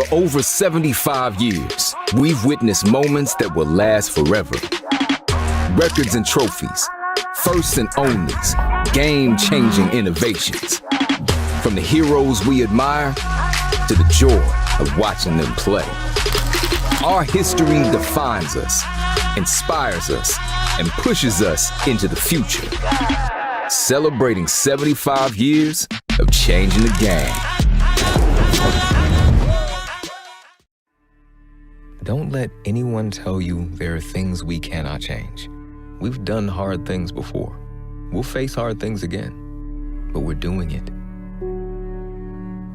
For over 75 years, we've witnessed moments that will last forever. Records and trophies, firsts and onlys, game-changing innovations. From the heroes we admire to the joy of watching them play. Our history defines us, inspires us, and pushes us into the future. Celebrating 75 years of changing the game. Don't let anyone tell you there are things we cannot change. We've done hard things before. We'll face hard things again, but we're doing it.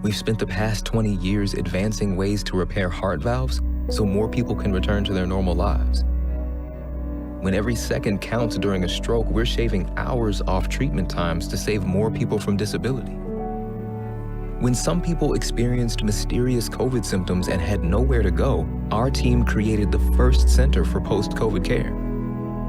We've spent the past 20 years advancing ways to repair heart valves so more people can return to their normal lives. When every second counts during a stroke, we're shaving hours off treatment times to save more people from disability. When some people experienced mysterious COVID symptoms and had nowhere to go, our team created the first center for post-COVID care.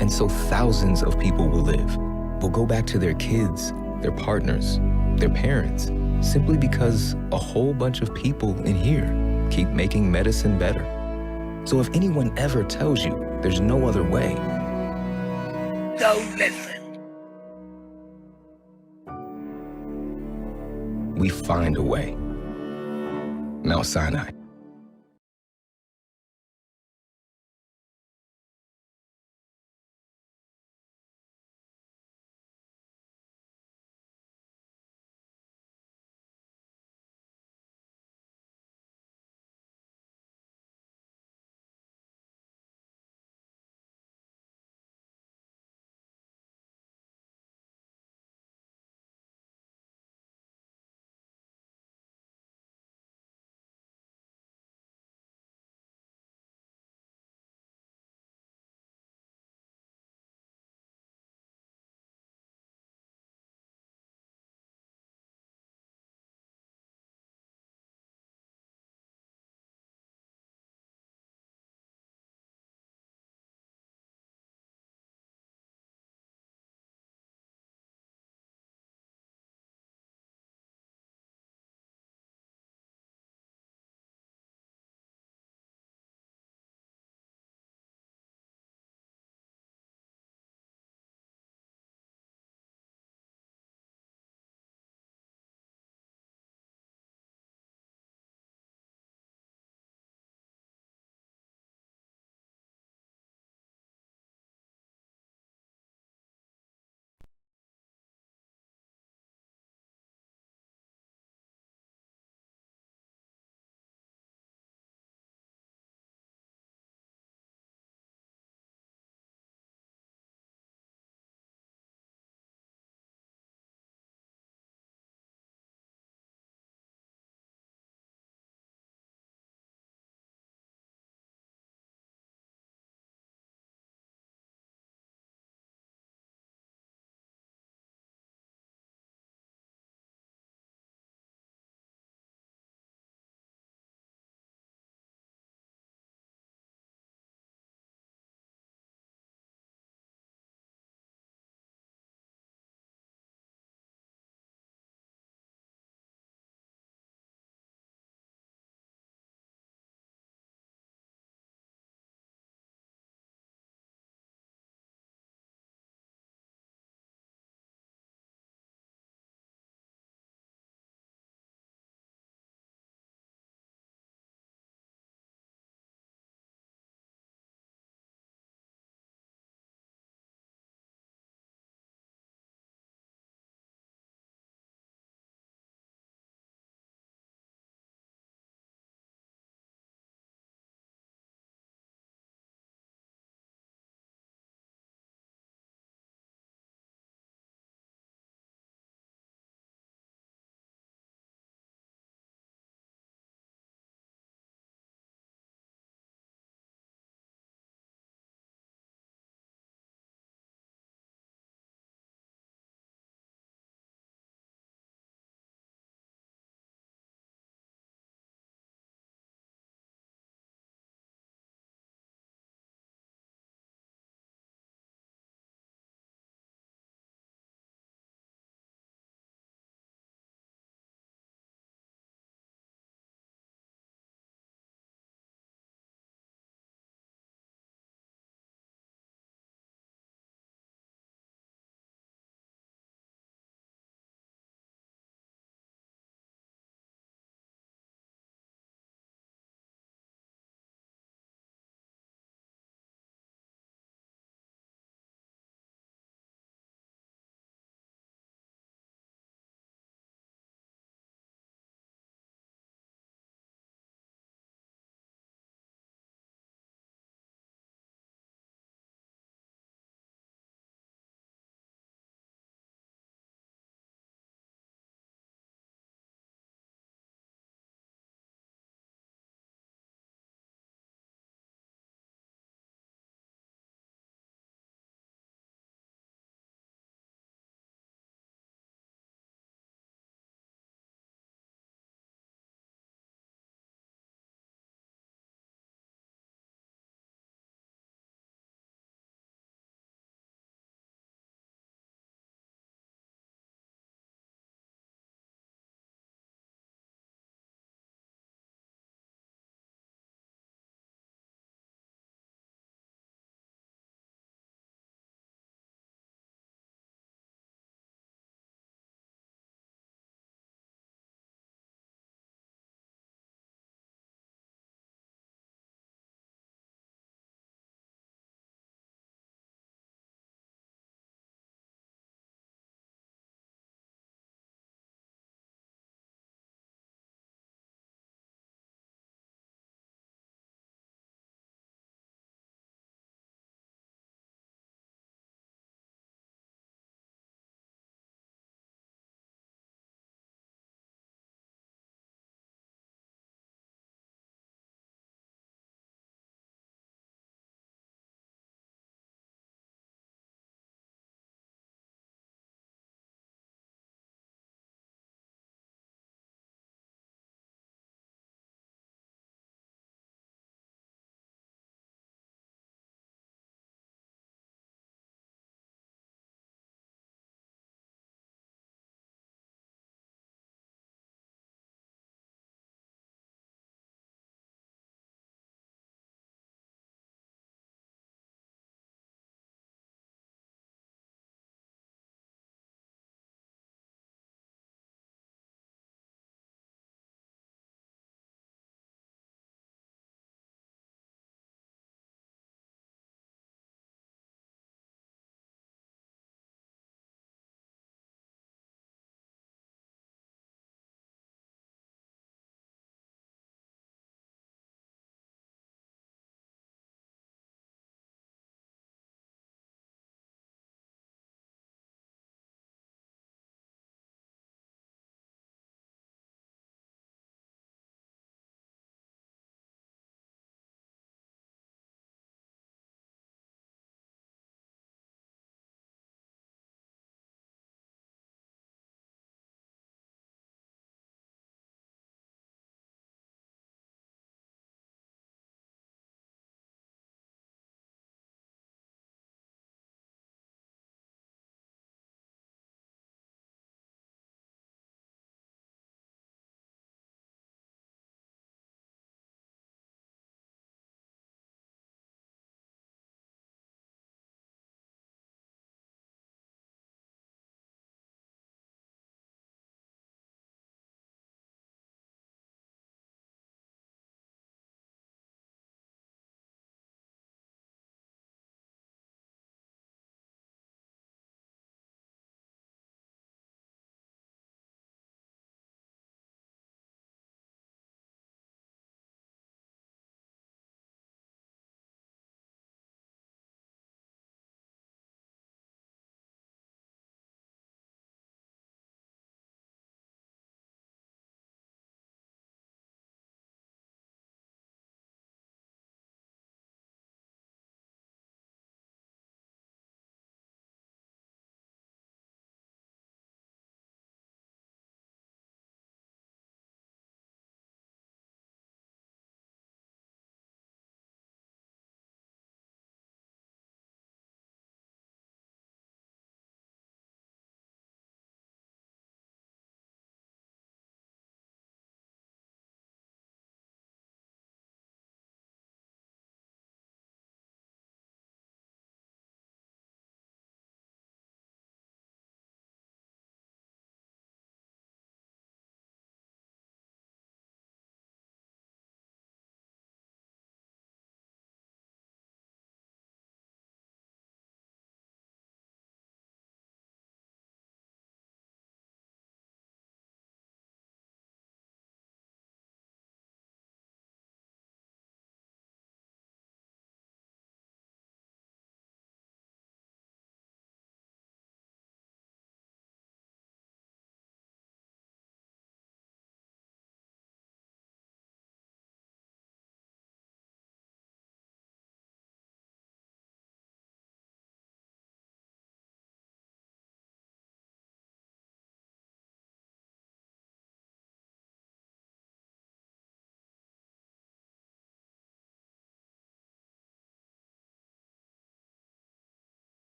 And so thousands of people will live, will go back to their kids, their partners, their parents, simply because a whole bunch of people in here keep making medicine better. So if anyone ever tells you there's no other way, don't listen. we find a way. Mount Sinai.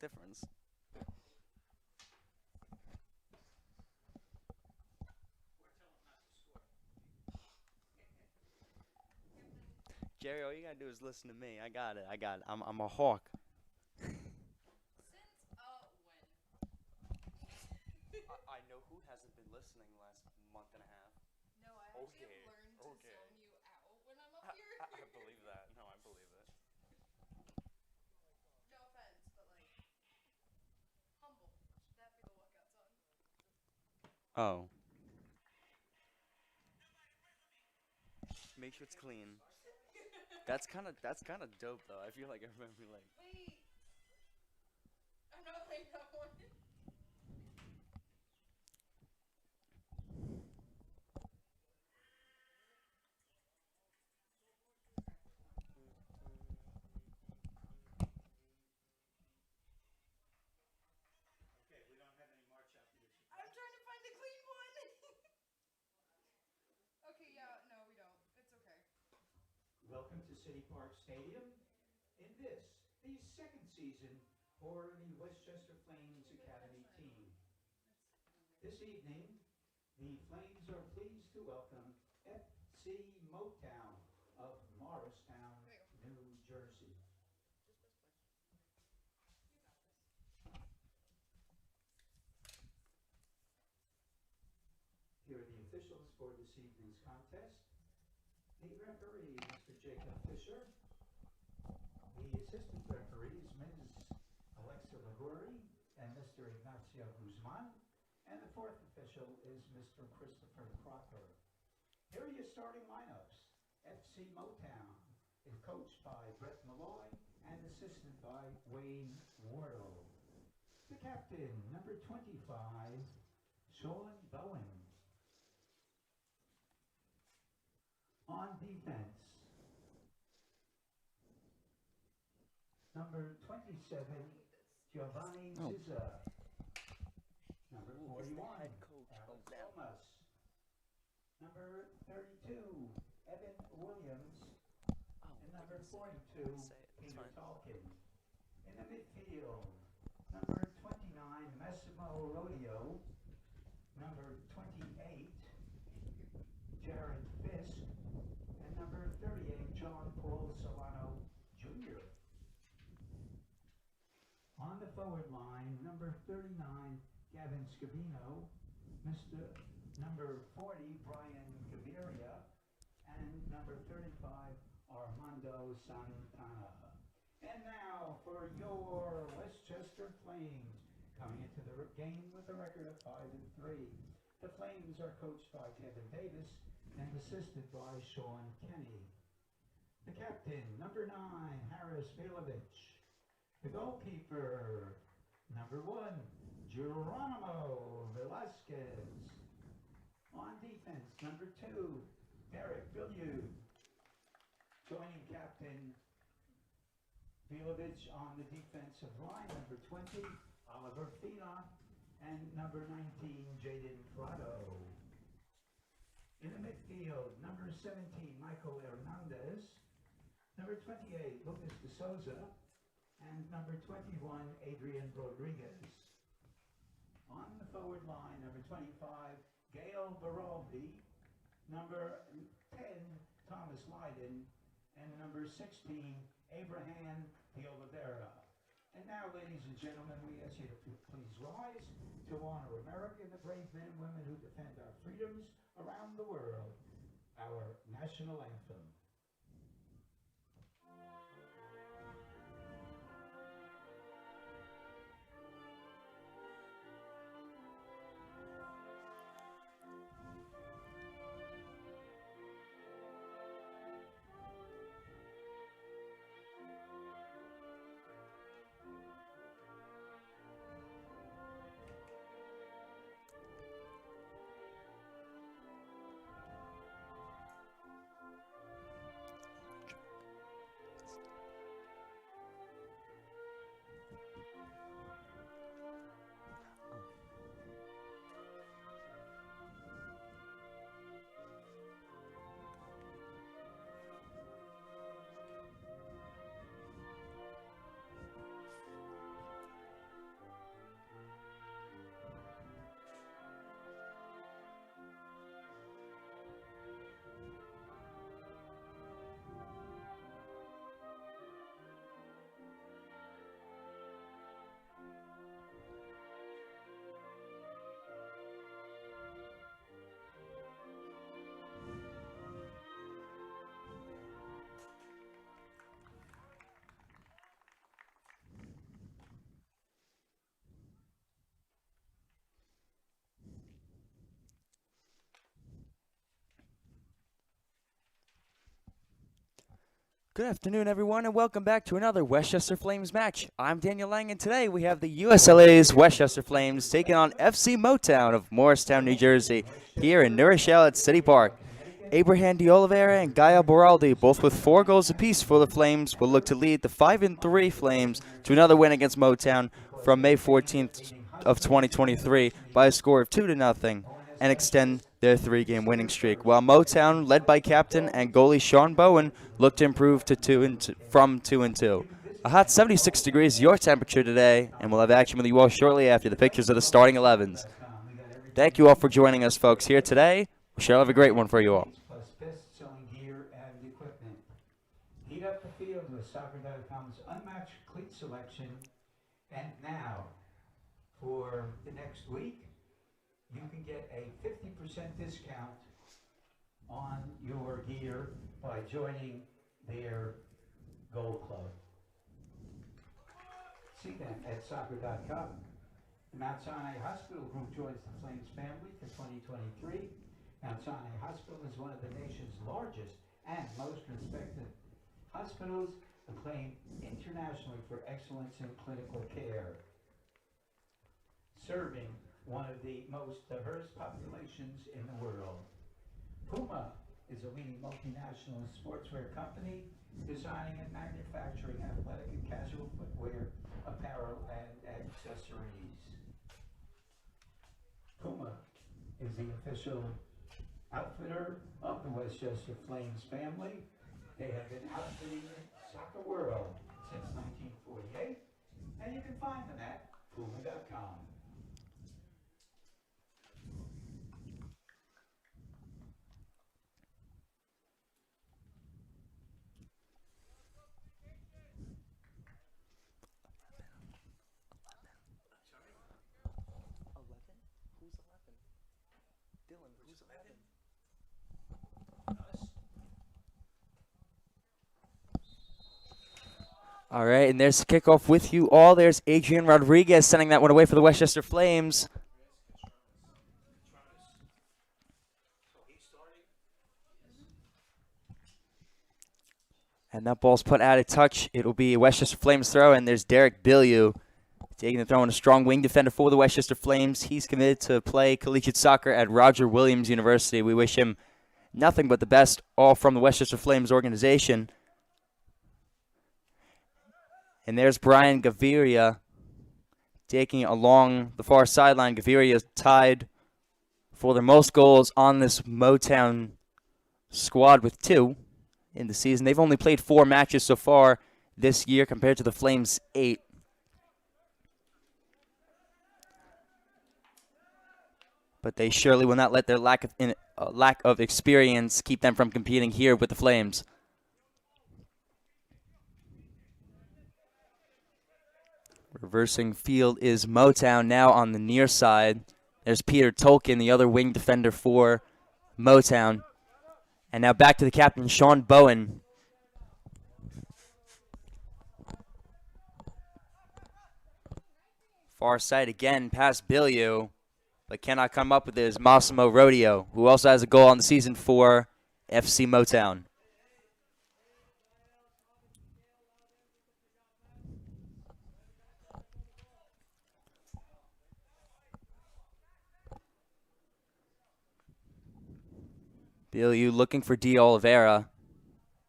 difference. Jerry, all you gotta do is listen to me. I got it. I got it. I'm a hawk. I know who hasn't been listening the last month and a half. No, I actually have learned to zone you out when I'm up here. I believe that. No, I believe it. No offense, but like, humble. Should that be the walkout song? Oh. Make sure it's clean. That's kind of dope though. I feel like I remember like. Wait. I'm not playing that one. I'm trying to find a clean one. Okay, yeah, no, we don't. It's okay. Welcome to City Park Stadium in the second season for the Westchester Flames Academy team. This evening, the Flames are pleased to welcome FC Motown of Morristown, New Jersey. Here are the officials for this evening's contest. The referee, Mr. Jacob Fisher. The assistant referees, Ms. Alexa Liguori and Mr. Ignacio Guzman. And the fourth official is Mr. Christopher Crocker. Here are your starting lineups. FC Motown is coached by Brett Malloy and assisted by Wayne Wardle. The captain, number 25, Sean Bowen. On defense, number 27, Giovanni Zizza. Number 41, Alex Thomas. Number 32, Evan Williams. And number 42, Peter Tolkien. In the midfield, number 29, Massimo Rodeo. Number 28, Jared Fisk. And number 38, John Paul Solano Jr. On the forward line, number 39, Gavin Scavino, number 40, Brian Gaviria, and number 35, Armando Santana. And now for your Westchester Flames, coming into the game with a record of 5-3. The Flames are coached by Kevin Davis and assisted by Sean Kenny. The captain, number 9, Harris Milovich. The goalkeeper, number 1, Geronimo Velasquez. On defense, number 2, Derek Villieu. Joining Captain Milovich on the defensive line, number 20, Oliver Fina. And number 19, Jaden Prado. In the midfield, number 17, Michael Hernandez. Number 28, Lucas De Souza. And number 21, Adrian Rodriguez. On the forward line, number 25, Gail Baraldi. Number 10, Thomas Leiden. And number 16, Abraham de Oliveira. And now, ladies and gentlemen, we ask you to please rise to honor America and the brave men and women who defend our freedoms around the world. Our national anthem. Good afternoon, everyone, and welcome back to another Westchester Flames match. I'm Daniel Lang, and today we have the USLA's Westchester Flames taking on FC Motown of Morristown, New Jersey, here in New Rochelle at City Park. Abraham de Oliveira and Gaia Boraldi, both with 4 goals apiece for the Flames, will look to lead the 5-3 Flames to another win against Motown from May 14th of 2023 by a score of 2-0 and extend their 3-game winning streak, while Motown, led by captain and goalie Sean Bowen, looked to improve to from 2-2. A hot 76 degrees your temperature today, and we'll have action with you all shortly after the pictures of the starting 11s. Thank you all for joining us, folks, here today. We shall have a great one for you all. Plus best-selling gear and equipment. Heat up the field with Soccer.com's unmatched cleat selection. And now, for the next week, you can get a 50% discount on your gear by joining their Gold Club. See them at Soccer.com. The Mount Sinai Hospital Group joins the Flames family for 2023. Mount Sinai Hospital is one of the nation's largest and most respected hospitals, acclaimed internationally for excellence in clinical care, serving one of the most diverse populations in the world. Puma is a leading multinational sportswear company designing and manufacturing athletic and casual footwear, apparel, and accessories. Puma is the official outfitter of the Westchester Flames family. They have been outfitting the soccer world since 1948, and you can find them at Puma.com. All right, and there's the kickoff with you all. There's Adrian Rodriguez sending that one away for the Westchester Flames. And that ball's put out of touch. It'll be a Westchester Flames throw, and there's Derek Bilyeu taking the throw, and a strong wing defender for the Westchester Flames. He's committed to play collegiate soccer at Roger Williams University. We wish him nothing but the best, all from the Westchester Flames organization. And there's Brian Gaviria taking it along the far sideline. Gaviria tied for the most goals on this Motown squad with 2 in the season. They've only played 4 matches so far this year compared to the Flames' 8. But they surely will not let their lack of experience keep them from competing here with the Flames. Reversing field is Motown now on the near side. There's Peter Tolkien, the other wing defender for Motown. And now back to the captain, Sean Bowen. Far side again past Bilyeu, but cannot come up with his Massimo Rodeo, who also has a goal on the season for FC Motown. Bilyeu looking for De Oliveira.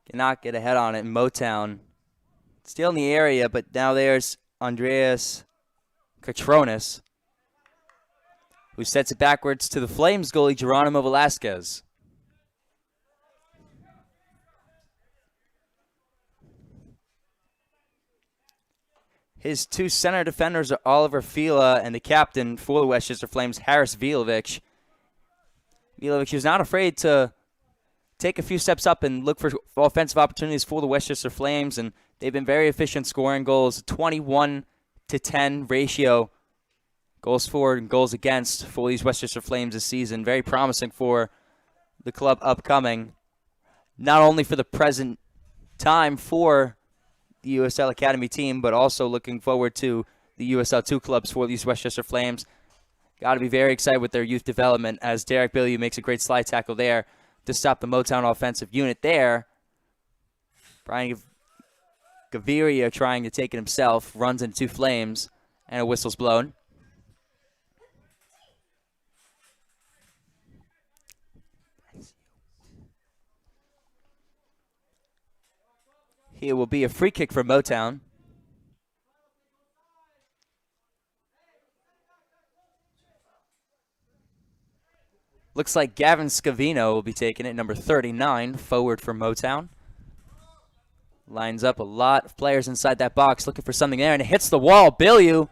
Cannot get ahead on it. Motown still in the area, but now there's Andreas Catronis, who sets it backwards to the Flames goalie, Geronimo Velasquez. His 2 center defenders are Oliver Fila and the captain for the Westchester Flames, Haris Vilovic. Vilovic is not afraid to take a few steps up and look for offensive opportunities for the Westchester Flames, and they've been very efficient scoring goals. 21-10 ratio, goals for and goals against for these Westchester Flames this season. Very promising for the club upcoming, not only for the present time for the USL Academy team, but also looking forward to the USL 2 clubs for these Westchester Flames. Got to be very excited with their youth development, as Derek Bilyeu makes a great slide tackle there to stop the Motown offensive unit there. Brian Gaviria trying to take it himself, runs into two flames, and a whistle's blown. Here will be a free kick for Motown. Looks like Gavin Scavino will be taking it, number 39, forward for Motown. Lines up a lot of players inside that box looking for something there, and it hits the wall. Bilyeu.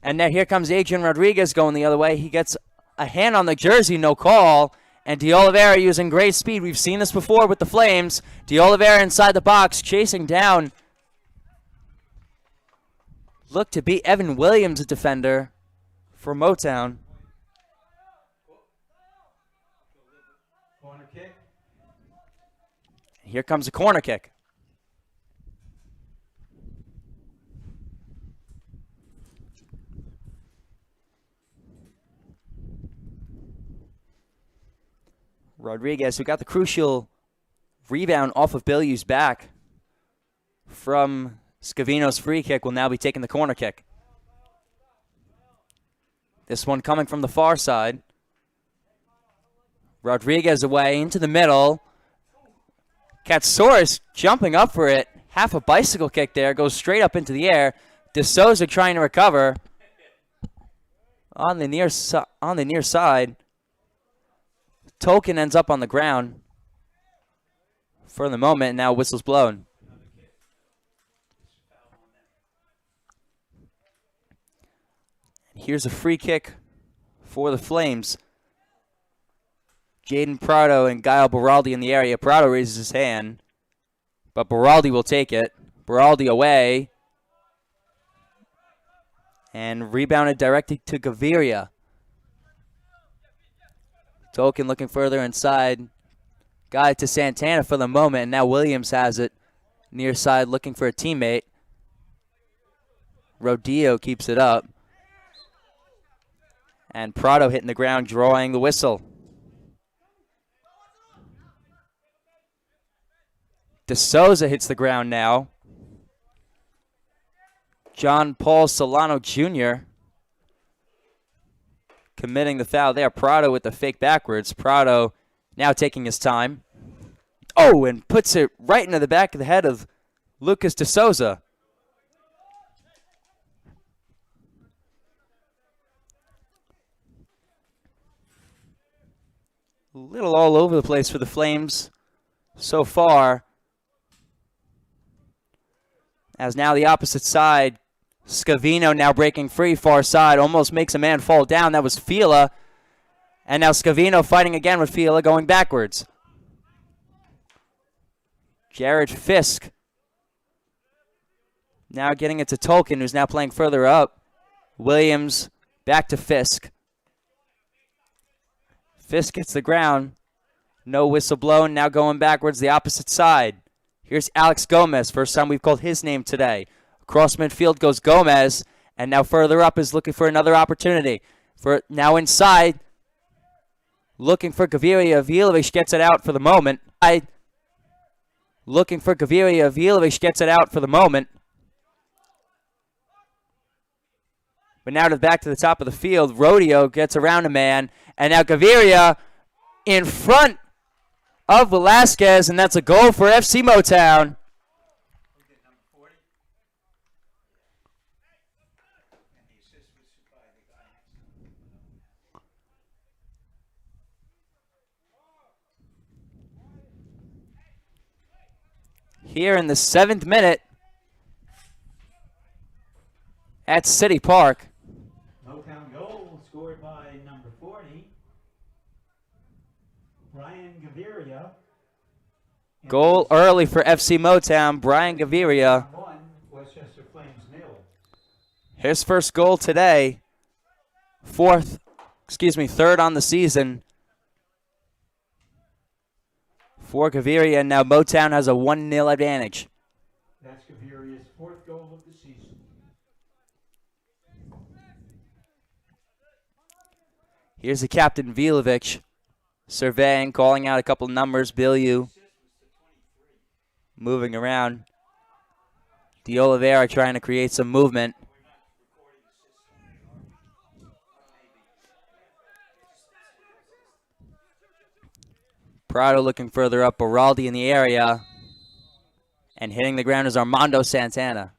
And now here comes Adrian Rodriguez going the other way. He gets a hand on the jersey, no call. And D'Oliveira using great speed. We've seen this before with the Flames. D'Oliveira inside the box, chasing down. Look to beat Evan Williams, a defender for Motown. Corner kick. Here comes a corner kick. Rodriguez, who got the crucial rebound off of Bilyeu's back from Scavino's free kick, will now be taking the corner kick. This one coming from the far side. Rodriguez away into the middle. Katsouris jumping up for it. Half a bicycle kick there. Goes straight up into the air. De Souza trying to recover. On the near side. Tolkien ends up on the ground for the moment, and now whistle's blown. Here's a free kick for the Flames. Jaden Prado and Guile Beraldi in the area. Prado raises his hand, but Beraldi will take it. Beraldi away. And rebounded directly to Gaviria. Tolkien looking further inside. Got it to Santana for the moment, and now Williams has it. Near side looking for a teammate. Rodillo keeps it up. And Prado hitting the ground, drawing the whistle. De Souza hits the ground now. John Paul Solano Jr. committing the foul there. Prado with the fake backwards. Prado now taking his time. Oh, and puts it right into the back of the head of Lucas De Souza. A little all over the place for the Flames so far. As now the opposite side, Scavino now breaking free, far side, almost makes a man fall down. That was Fila. And now Scavino fighting again with Fila going backwards. Jared Fisk now getting it to Tolkien, who's now playing further up. Williams back to Fisk. Fisk gets the ground. No whistle blown. Now going backwards the opposite side. Here's Alex Gomez. First time we've called his name today. Across midfield goes Gomez. And now further up is looking for another opportunity. For now inside. Looking for Gaviria. Vilovic gets it out for the moment. Looking for Gaviria. Vilovic gets it out for the moment. But now back to the top of the field. Rodeo gets around a man. And now Gaviria in front of Velasquez. And that's a goal for FC Motown. Here in the 7th minute at City Park. Motown goal scored by number 40, Brian Gaviria. Goal early for FC Motown, Brian Gaviria. 1, Westchester Flames 0. His first goal today. Third on the season for Gaviria, and now Motown has a 1-0 advantage. That's Gaviria's 4th goal of the season. Here's the captain, Vilovic, surveying, calling out a couple numbers. Bilyeu moving around. De Oliveira trying to create some movement. Prado looking further up. Baraldi in the area. And hitting the ground is Armando Santana.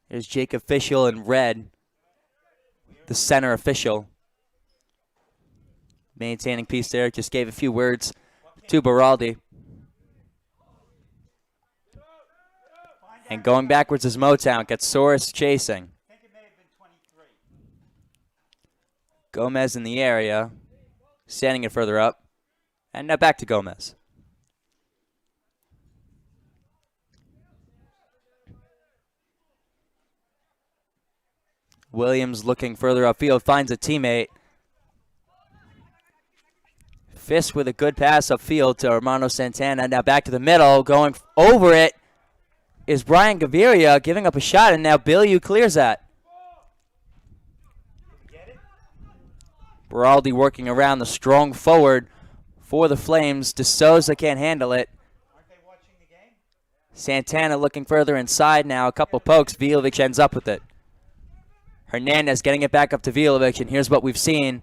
Here's Jacob Fischel in red, the center official. Maintaining peace there, just gave a few words to Baraldi. And going backwards is Motown, gets Soros chasing. Gomez in the area, standing it further up. And now back to Gomez. Williams looking further upfield, finds a teammate. Fisk with a good pass upfield to Armando Santana. Now back to the middle, going over it is Brian Gaviria, giving up a shot, and now Bilyeu clears that. Baraldi working around the strong forward for the Flames. De Souza can't handle it. Santana looking further inside now, a couple pokes. Vilovic ends up with it. Hernandez getting it back up to Vilovic, and here's what we've seen.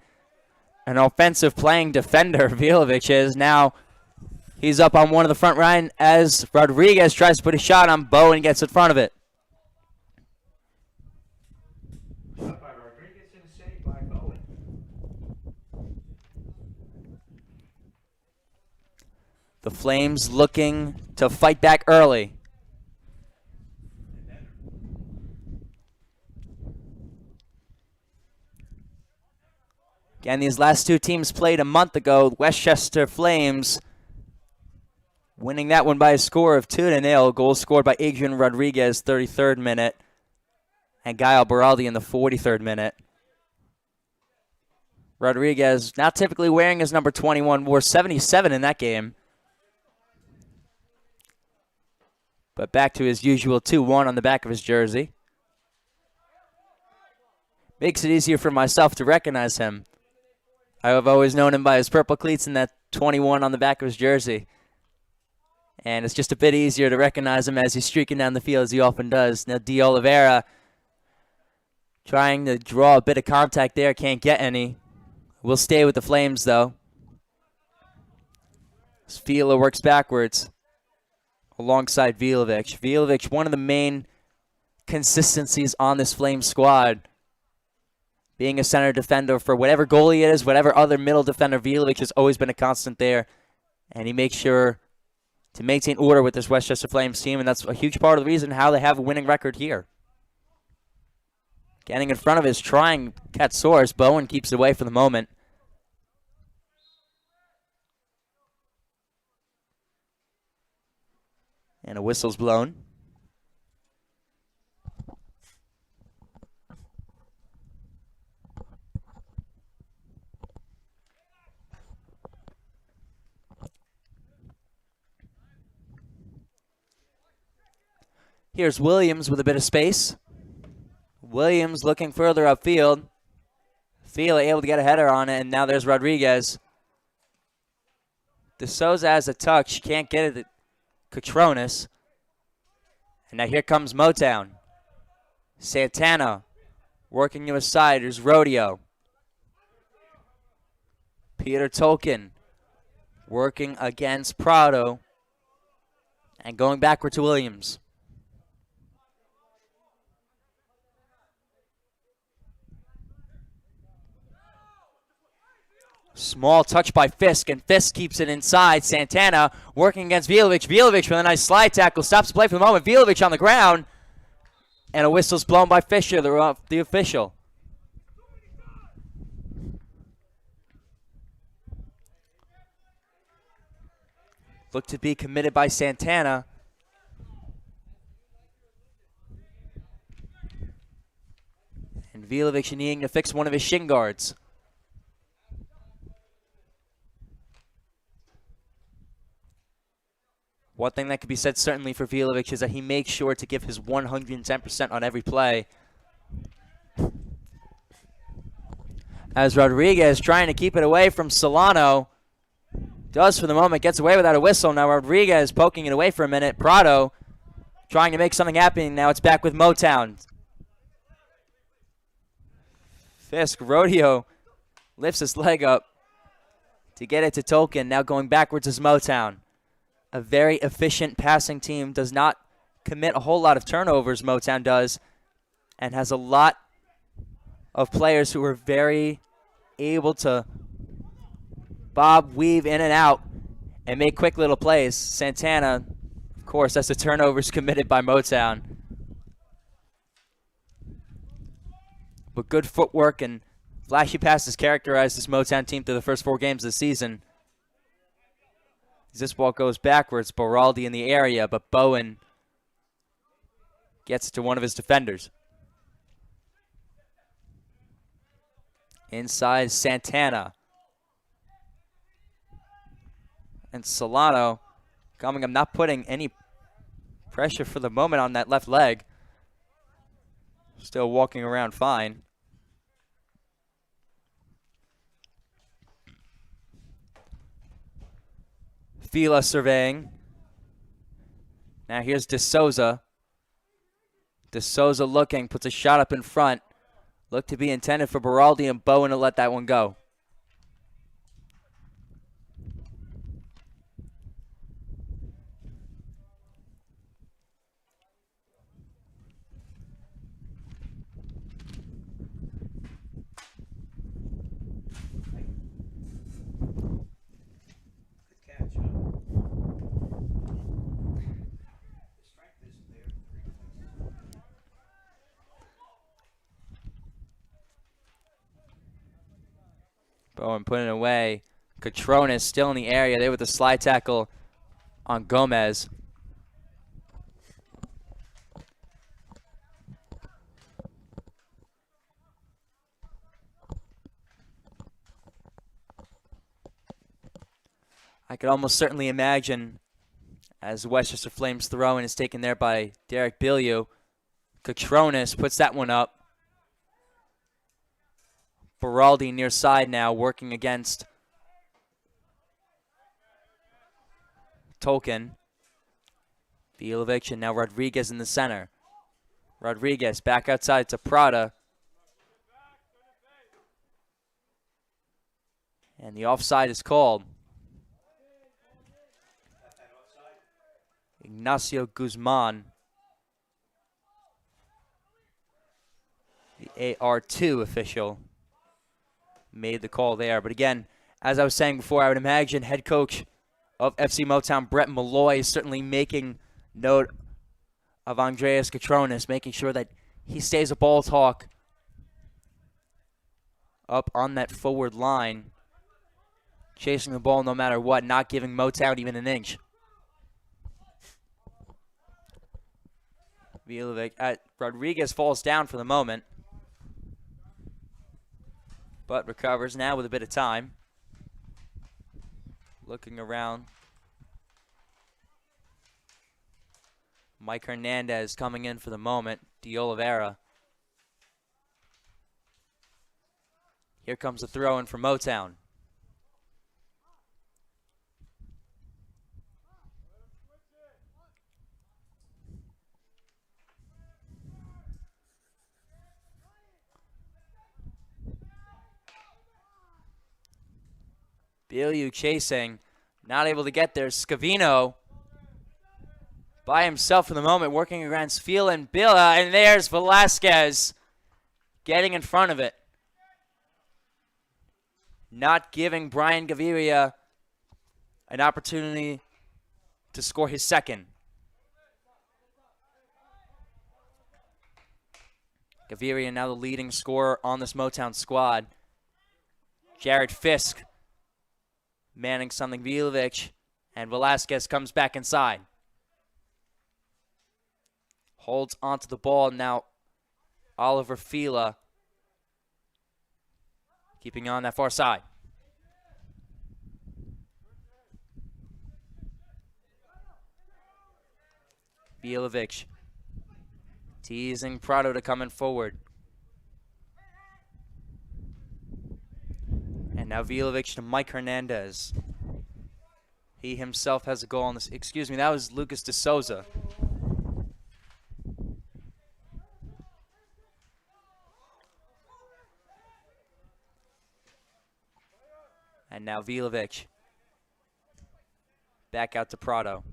An offensive playing defender, Vilovic is. Now he's up on one of the front line as Rodriguez tries to put a shot on Bowen and gets in front of it. Shot by Rodriguez and a save by Bowen. The Flames looking to fight back early. Again, these last two teams played a month ago. Westchester Flames winning that one by a score of 2-0. Goals scored by Adrian Rodriguez, 33rd minute, and Gael Baraldi in the 43rd minute. Rodriguez, not typically wearing his number 21, wore 77 in that game. But back to his usual 2-1 on the back of his jersey. Makes it easier for myself to recognize him. I've always known him by his purple cleats and that 21 on the back of his jersey. And it's just a bit easier to recognize him as he's streaking down the field, as he often does. Now De Oliveira trying to draw a bit of contact there, can't get any. We'll stay with the Flames, though. Fila works backwards alongside Vilovic. Vilovic, one of the main consistencies on this Flames squad. Being a center defender for whatever goalie it is, whatever other middle defender, Vilovic has always been a constant there. And he makes sure to maintain order with this Westchester Flames team, and that's a huge part of the reason how they have a winning record here. Getting in front of his trying catch source. Bowen keeps it away for the moment. And a whistle's blown. Here's Williams with a bit of space. Williams looking further upfield. Fila able to get a header on it, and now there's Rodriguez. De Souza has a touch, can't get it. Cotronis. And now here comes Motown. Santana working to his side. Here's Rodeo. Peter Tolkien working against Prado. And going backward to Williams. Small touch by Fisk, and Fisk keeps it inside. Santana working against Vilovic. Vilovic with a nice slide tackle. Stops the play for the moment. Vilovic on the ground. And a whistle's blown by Fisher, the official. Looked to be committed by Santana. And Vilovic needing to fix one of his shin guards. One thing that could be said certainly for Vilovic is that he makes sure to give his 110% on every play. as Rodriguez trying to keep it away from Solano. Does for the moment, gets away without a whistle. Now Rodriguez poking it away for a minute. Prado trying to make something happen. Now it's back with Motown. Fisk, Rodeo lifts his leg up to get it to Tolkien. Now going backwards is Motown. A very efficient passing team. Does not commit a whole lot of turnovers, Motown does. And has a lot of players who are very able to bob, weave in and out, and make quick little plays. Santana, of course, that's the turnovers committed by Motown. But good footwork and flashy passes characterized this Motown team through the first 4 games of the season. As this ball goes backwards, Boraldi in the area, but Bowen gets to one of his defenders. Inside Santana. And Solano coming up, not putting any pressure for the moment on that left leg. Still walking around fine. Fila surveying. Now here's De Souza. De Souza looking, puts a shot up in front. Looked to be intended for Beraldi, and Bowen to let that one go. Bowen putting it away. Catronis still in the area. There with the slide tackle on Gomez. I could almost certainly imagine as Westchester Flames throw-in is taken there by Derek Bilyeu. Catronis puts that one up. Beraldi near side now, working against Tolkien. Field eviction, now Rodriguez in the center. Rodriguez back outside to Prada. And the offside is called. Ignacio Guzman. The AR2 official made the call there. But again, as I was saying before, I would imagine head coach of FC Motown, Brett Malloy, is certainly making note of Andreas Catronis, making sure that he stays a ball hawk up on that forward line, chasing the ball no matter what, not giving Motown even an inch. Rodriguez falls down for the moment, but recovers now with a bit of time. Looking around. Mike Hernandez coming in for the moment. De Oliveira. Here comes the throw in for Motown. Bilyeu chasing, not able to get there. Scavino by himself for the moment, working against Fila and Bila, and there's Velasquez getting in front of it. Not giving Brian Gaviria an opportunity to score his second. Gaviria now the leading scorer on this Motown squad. Jared Fisk manning something Vilovic, and Velasquez comes back inside. Holds onto the ball now. Oliver Fila keeping on that far side. Vilovic teasing Prado to come in forward. now Vilovic to Mike Hernandez. He himself has a goal on this. Excuse me, that was Lucas De Souza. And now Vilovic. Back out to Prado.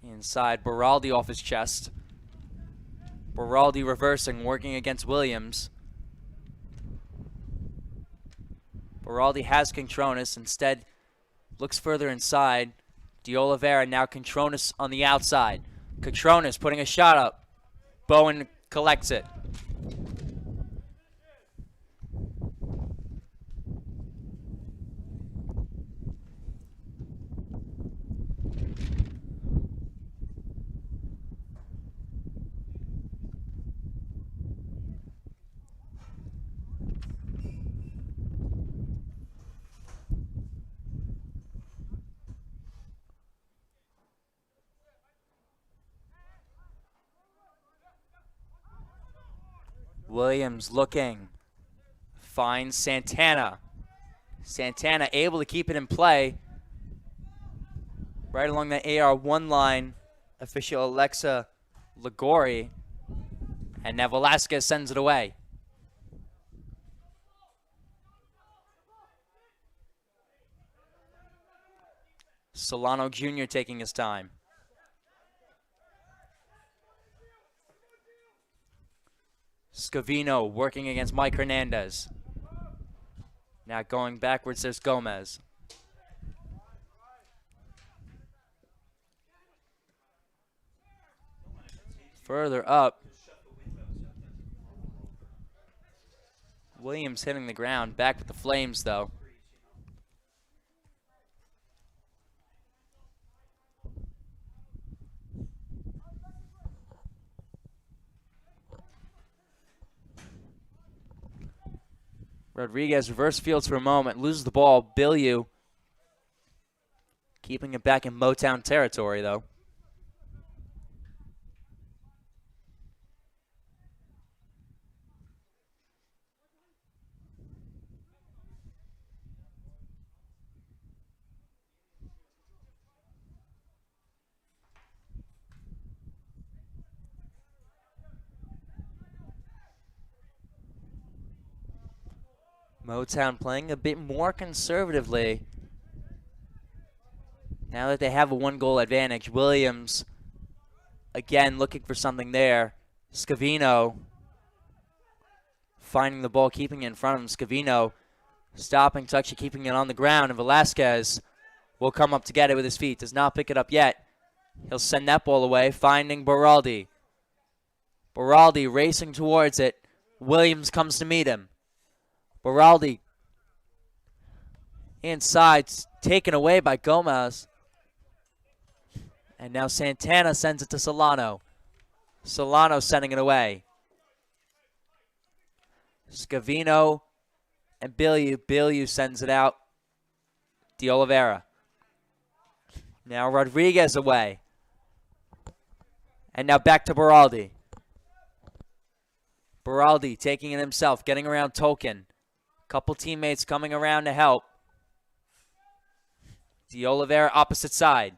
Inside, Baraldi off his chest. Baraldi reversing, working against Williams. Baraldi has Contreras, instead looks further inside. De Oliveira, now Contreras on the outside. Contreras putting a shot up. Bowen collects it. Williams looking, finds Santana. Santana able to keep it in play. Right along the AR1 line, official Alexa Ligori. And now Velasquez sends it away. Solano Jr. taking his time. Scavino working against Mike Hernandez. Now going backwards, there's Gomez. Further up. Williams hitting the ground. Back with the Flames, though. Rodriguez reverse fields for a moment, loses the ball. Bilyeu keeping it back in Motown territory, though. Motown playing a bit more conservatively now that they have a one-goal advantage. Williams, again, looking for something there. Scavino finding the ball, keeping it in front of him. Scavino stopping, touching, keeping it on the ground. And Velasquez will come up to get it with his feet. Does not pick it up yet. He'll send that ball away, finding Baraldi. Baraldi racing towards it. Williams comes to meet him. Baraldi inside, taken away by Gomez. And now Santana sends it to Solano. Solano sending it away. Scavino and Bilyeu. Bilyeu sends it out. De Oliveira. Now Rodriguez away. And now back to Baraldi. Baraldi taking it himself, getting around Tolkien. Couple teammates coming around to help. De Oliveira opposite side.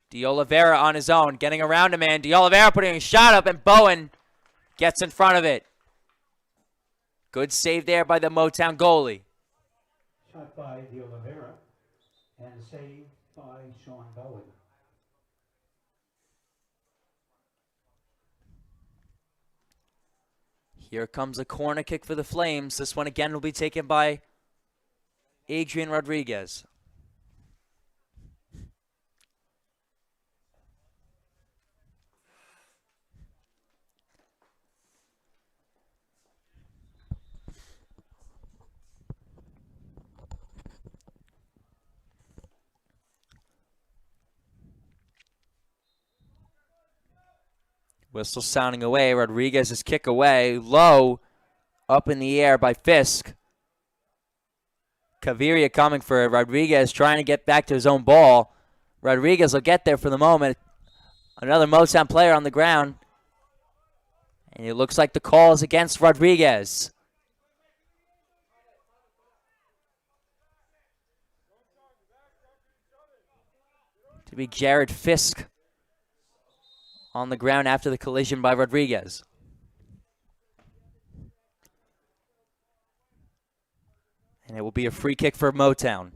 De Oliveira on his own, getting around a man. De Oliveira putting a shot up, and Bowen gets in front of it. Good save there by the Motown goalie. Shot by De Oliveira and saved by Sean Bowen. Here comes a corner kick for the Flames. This one again will be taken by Adrian Rodriguez. Whistle sounding away. Rodriguez's kick away. Low. Up in the air by Fisk. Caviria coming for it. Rodriguez trying to get back to his own ball. Rodriguez will get there for the moment. Another Motown player on the ground. And it looks like the call is against Rodriguez. To be Jared Fisk on the ground after the collision by Rodriguez. And it will be a free kick for Motown.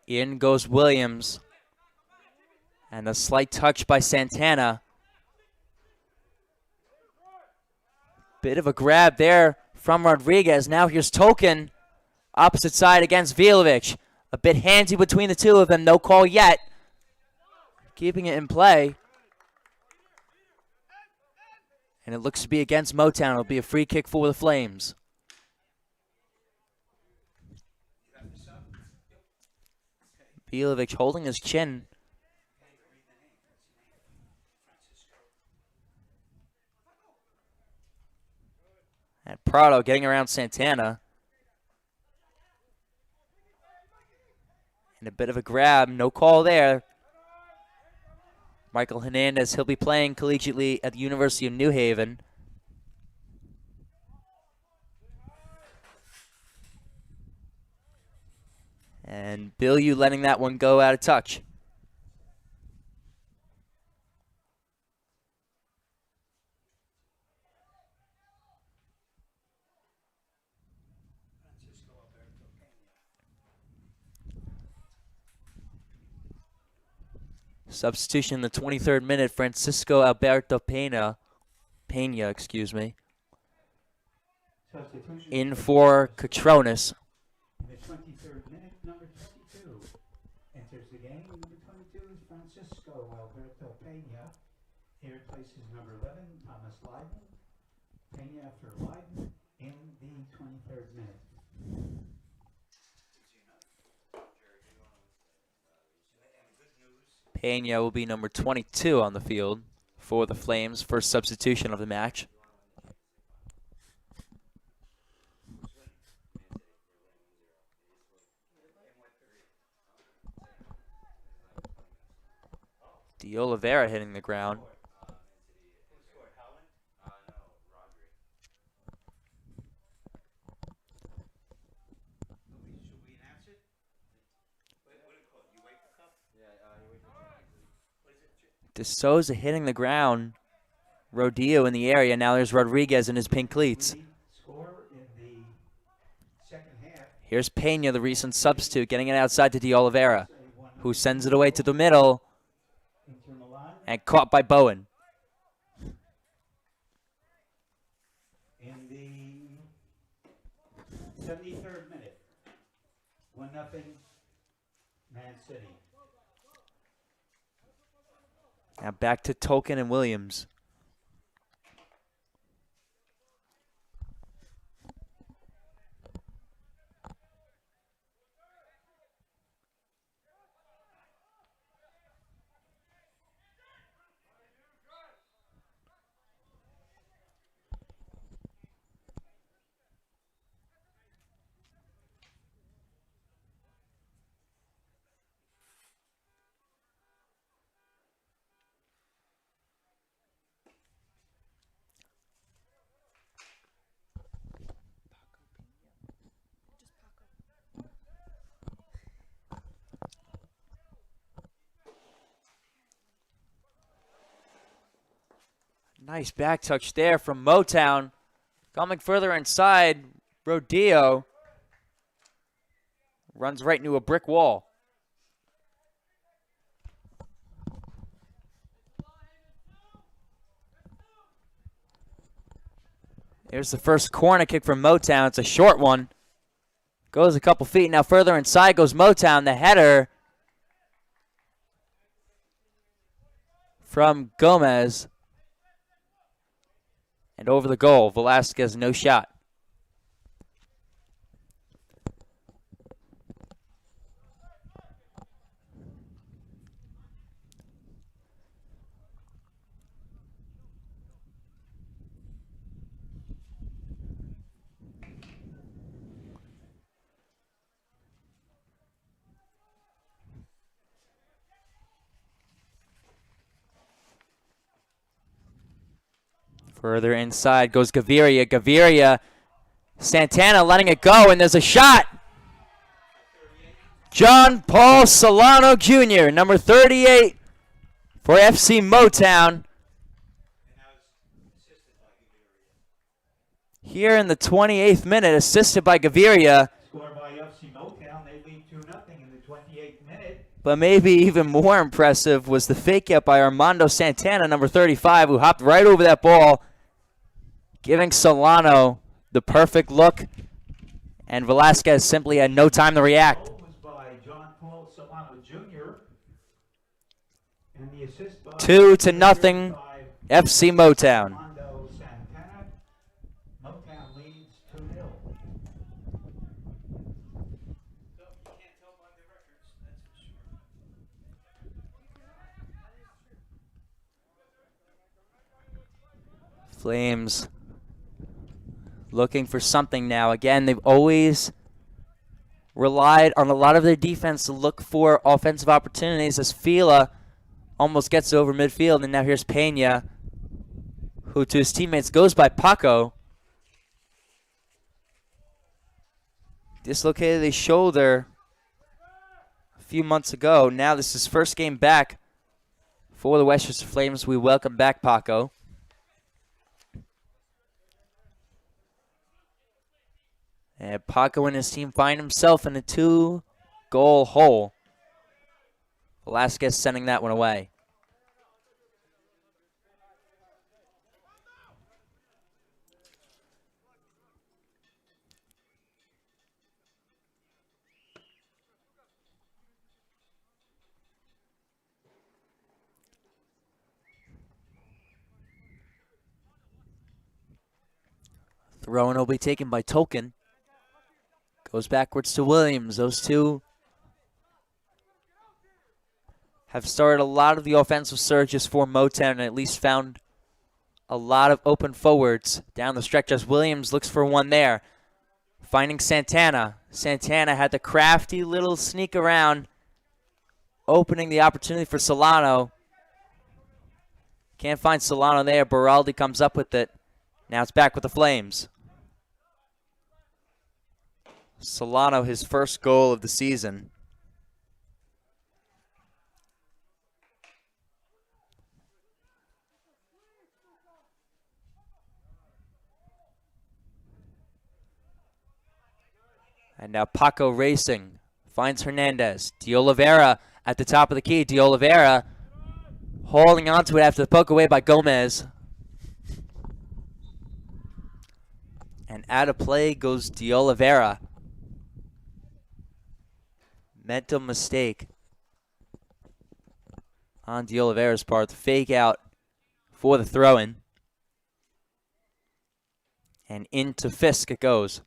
In goes Williams. And a slight touch by Santana. Bit of a grab there from Rodriguez. Now here's Tolkien. Opposite side against Vilovic. A bit handsy between the two of them. No call yet. Keeping it in play. And it looks to be against Motown. It'll be a free kick for the Flames. Vilovic holding his chin. And Prado getting around Santana. And a bit of a grab. No call there. Michael Hernandez, he'll be playing collegiately at the University of New Haven. And Bill, you letting that one go out of touch. Substitution in the 23rd minute, Francisco Alberto Pena, excuse me, in for Catronis. In the 23rd minute, number 22 enters the game. Number 22 is Francisco Alberto Pena. He replaces number 11, Thomas Leiden. Pena for Leiden in the 23rd minute. Pena will be number 22 on the field for the Flames, first substitution of the match. De Oliveira hitting the ground. De Souza hitting the ground. Rodillo in the area. Now there's Rodriguez in his pink cleats. Here's Pena, the recent substitute, getting it outside to De Oliveira, who sends it away to the middle. And caught by Bowen. In the 73rd minute, 1-0 Man City. Now back to Tolkien and Williams. Nice back touch there from Motown. Coming further inside, Rodillo runs right into a brick wall. Here's the first corner kick from Motown. It's a short one. Goes a couple feet. Now further inside goes Motown. The header from Gomez. And over the goal, Velasquez, no shot. Further inside goes Gaviria. Gaviria, Santana letting it go, and there's a shot. John Paul Solano Jr., number 38 for FC Motown. Here in the 28th minute, assisted by Gaviria. Scored by FC Motown. They lead 2-0 in the 28th minute. But maybe even more impressive was the fake out by Armando Santana, number 35, who hopped right over that ball, giving Solano the perfect look, and Velasquez simply had no time to react. The goal was by John Paul Solano Jr. and the assist by 2-0, FC Motown. Armando Santana. Motown leads 2-0. Flames looking for something now. Again, they've always relied on a lot of their defense to look for offensive opportunities as Fila almost gets over midfield. And now here's Pena, who to his teammates goes by Paco. Dislocated his shoulder a few months ago. Now this is his first game back for the Westchester Flames. We welcome back Paco. And Paco and his team find himself in a 2-goal hole. Velasquez sending that one away. Throw-in will be taken by Tolkien. Goes backwards to Williams. Those two have started a lot of the offensive surges for Motown and at least found a lot of open forwards down the stretch as Williams looks for one there. Finding Santana. Santana had the crafty little sneak around, opening the opportunity for Solano. Can't find Solano there. Baraldi comes up with it. Now it's back with the Flames. Solano, his first goal of the season. And now Paco racing. Finds Hernandez. De Oliveira at the top of the key. De Oliveira holding onto it after the poke away by Gomez. And out of play goes De Oliveira. Mental mistake on De Oliveira's part. The fake out for the throw-in. And into Fisk it goes.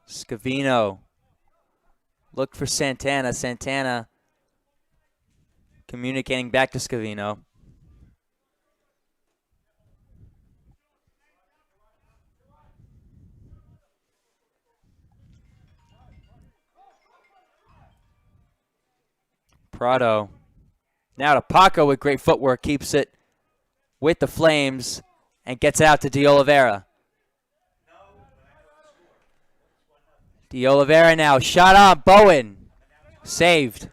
Scavino. Look for Santana. Santana communicating back to Scavino. Prado. Now to Paco with great footwork. Keeps it with the Flames and gets it out to De Oliveira. De Oliveira now. Shot on. Bowen. Saved.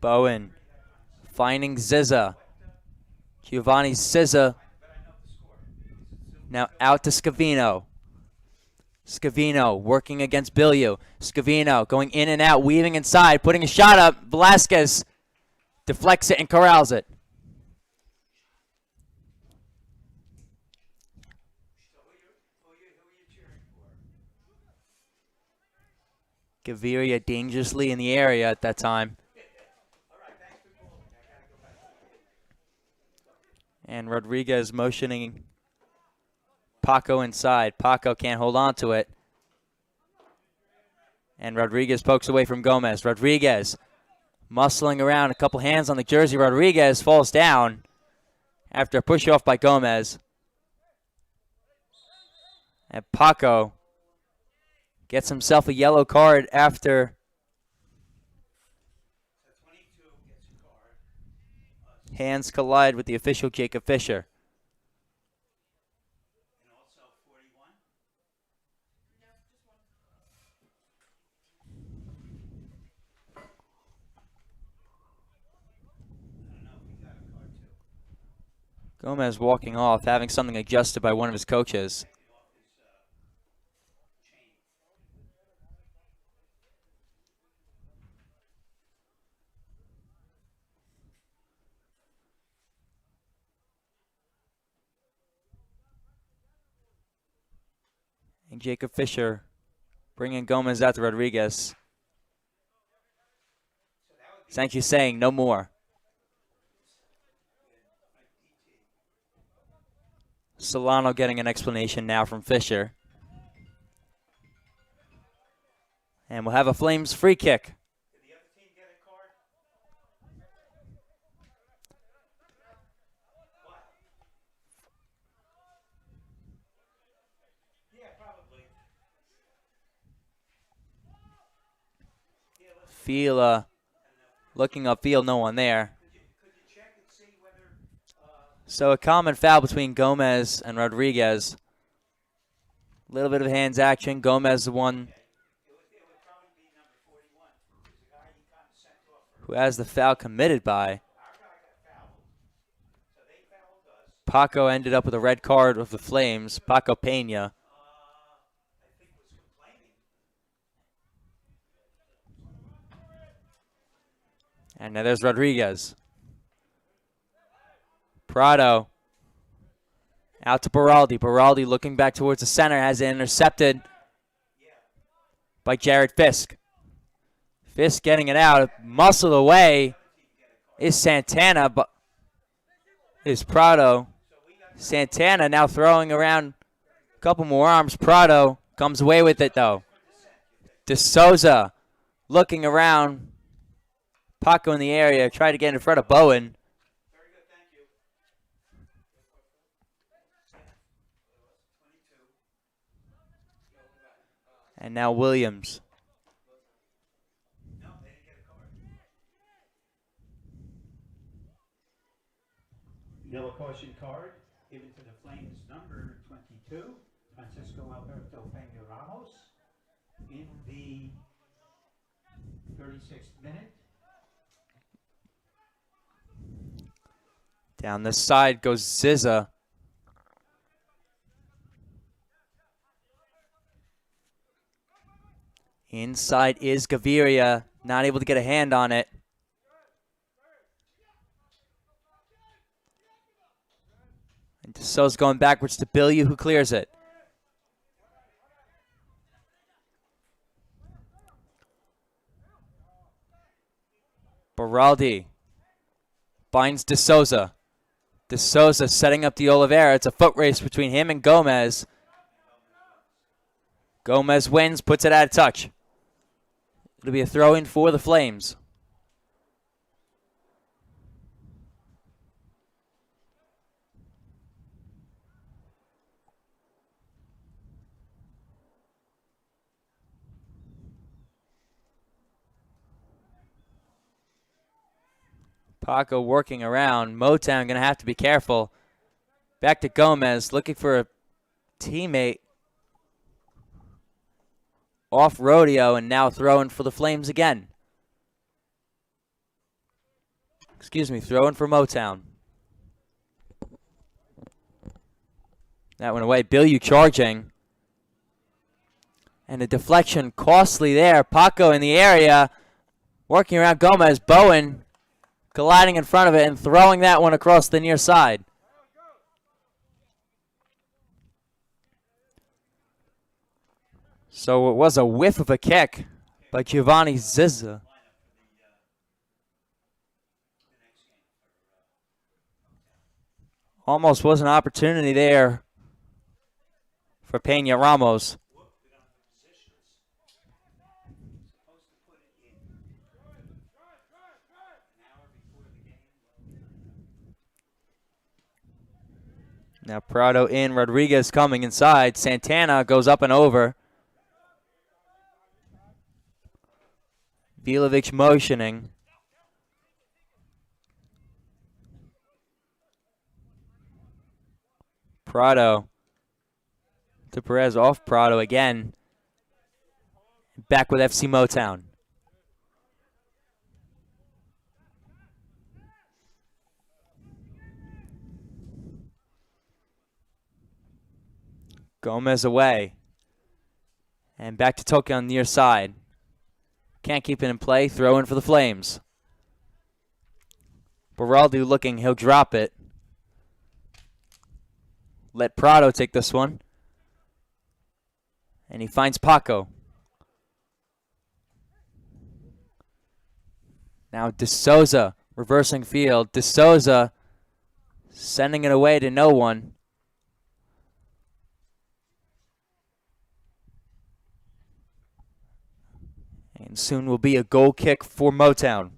Bowen finding Zizza. Giovanni Zizza Now out to Scavino. Scavino working against Bilyeu. Scavino going in and out, weaving inside, putting a shot up. Velasquez deflects it and corrals it. Gaviria dangerously in the area at that time. And Rodriguez motioning Paco inside. Paco can't hold on to it. And Rodriguez pokes away from Gomez. Rodriguez muscling around, a couple hands on the jersey. Rodriguez falls down after a push off by Gomez. And Paco gets himself a yellow card after hands collide with the official Jacob Fisher. Gomez walking off, having something adjusted by one of his coaches. And Jacob Fisher bringing Gomez out to Rodriguez. Essentially saying no more. Solano getting an explanation now from Fisher. And we'll have a Flames free kick. Feel looking upfield, no one there. So a common foul between Gomez and Rodriguez. A little bit of hands action. Gomez the one who has the foul committed by. Paco ended up with a red card with the Flames. Paco Pena. And now there's Rodriguez. Prado out to Baraldi. Baraldi looking back towards the center, has it intercepted by Jared Fisk. Fisk getting it out, muscled away is Santana, but is Prado. Santana now throwing around a couple more arms. Prado comes away with it though. De Souza looking around. Paco in the area, tried to get in front of Bowen. And now Williams. Yellow caution card given to the Flames number 22, Francisco Alberto Peña Ramos, in the 36th minute. Down the side goes Zizza. Inside is Gaviria, not able to get a hand on it. And Souza's going backwards to Bilyeu, who clears it. Baraldi binds De Souza. De Souza setting up the Oliveira. It's a foot race between him and Gomez. Gomez wins, puts it out of touch. It'll be a throw-in for the Flames. Paco working around. Motown going to have to be careful. Back to Gomez, looking for a teammate. Off rodeo and now throwing for the Flames again. Excuse me, throwing for Motown. That went away. Bill, you charging. And a deflection costly there. Paco in the area. Working around Gomez. Bowen gliding in front of it and throwing that one across the near side. So it was a whiff of a kick by Giovanni Zizza. Almost was an opportunity there for Peña Ramos. Now Prado in, Rodriguez coming inside. Santana goes up and over. Vilovic motioning. Prado to Perez, off Prado again. Back with FC Motown. Gomez away. And back to Toki on the near side. Can't keep it in play. Throw in for the Flames. Baraldi looking. He'll drop it. Let Prado take this one. And he finds Paco. Now De Souza reversing field. De Souza sending it away to no one. And soon will be a goal kick for Motown.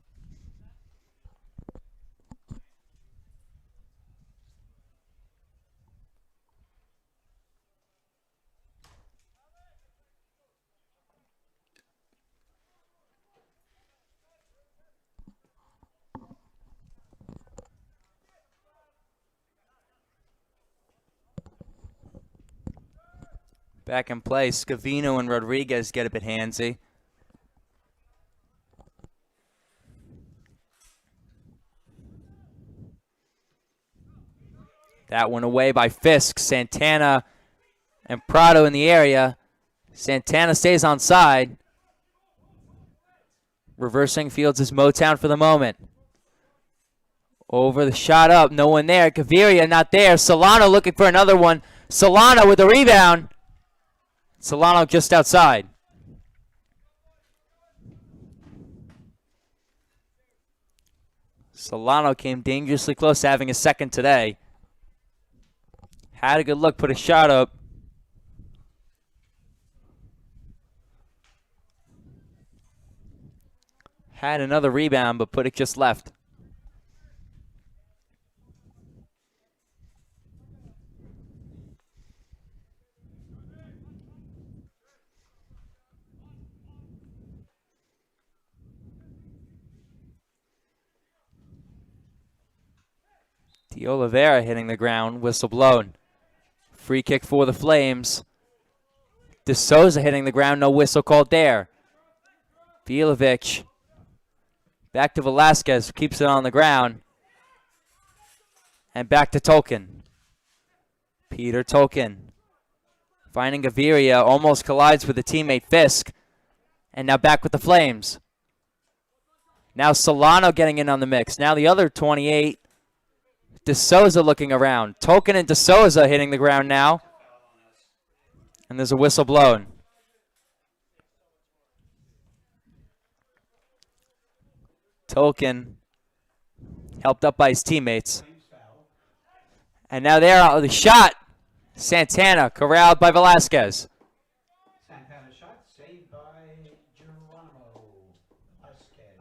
Back in play, Scavino and Rodriguez get a bit handsy. That one away by Fisk. Santana and Prado in the area. Santana stays on side. Reversing fields is Motown for the moment. Over the shot up, no one there. Gaviria not there. Solano looking for another one. Solano with the rebound. Solano just outside. Solano came dangerously close to having a second today. Had a good look, put a shot up. Had another rebound, but put it just left. De Oliveira hitting the ground, whistle blown. Free kick for the Flames. De Souza hitting the ground, no whistle called there. Vilovic. Back to Velasquez, keeps it on the ground. And back to Tolkien. Peter Tolkien. Finding Gaviria, almost collides with the teammate Fisk. And now back with the Flames. Now Solano getting in on the mix. Now the other 28. De Souza looking around. Tolkien and De Souza hitting the ground now. And there's a whistle blown. Tolkien helped up by his teammates. And now they're out of the shot. Santana corralled by Velasquez. Santana shot saved by Geronimo Vasquez.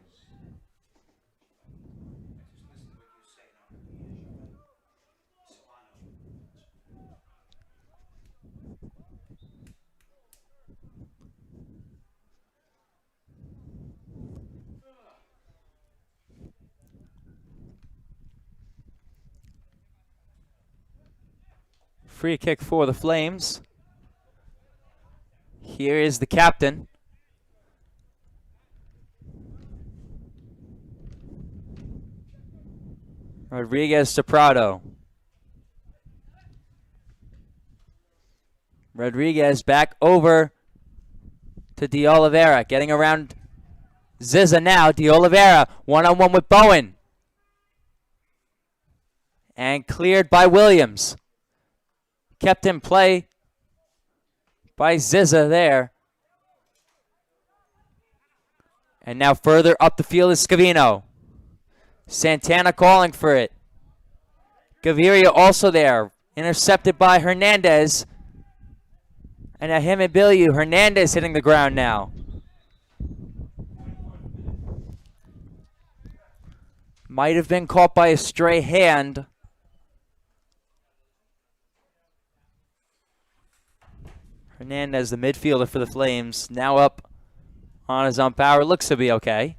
Free kick for the Flames. Here is the captain. Rodriguez to Prado. Rodriguez back over to De Oliveira. Getting around Ziza now. De Oliveira one-on-one with Bowen. And cleared by Williams. Kept in play by Ziza there. And now further up the field is Scavino. Santana calling for it. Gaviria also there. Intercepted by Hernandez. And now him and Bilyeu. Hernandez hitting the ground now. Might have been caught by a stray hand. Hernandez, the midfielder for the Flames, now up on his own power. Looks to be okay.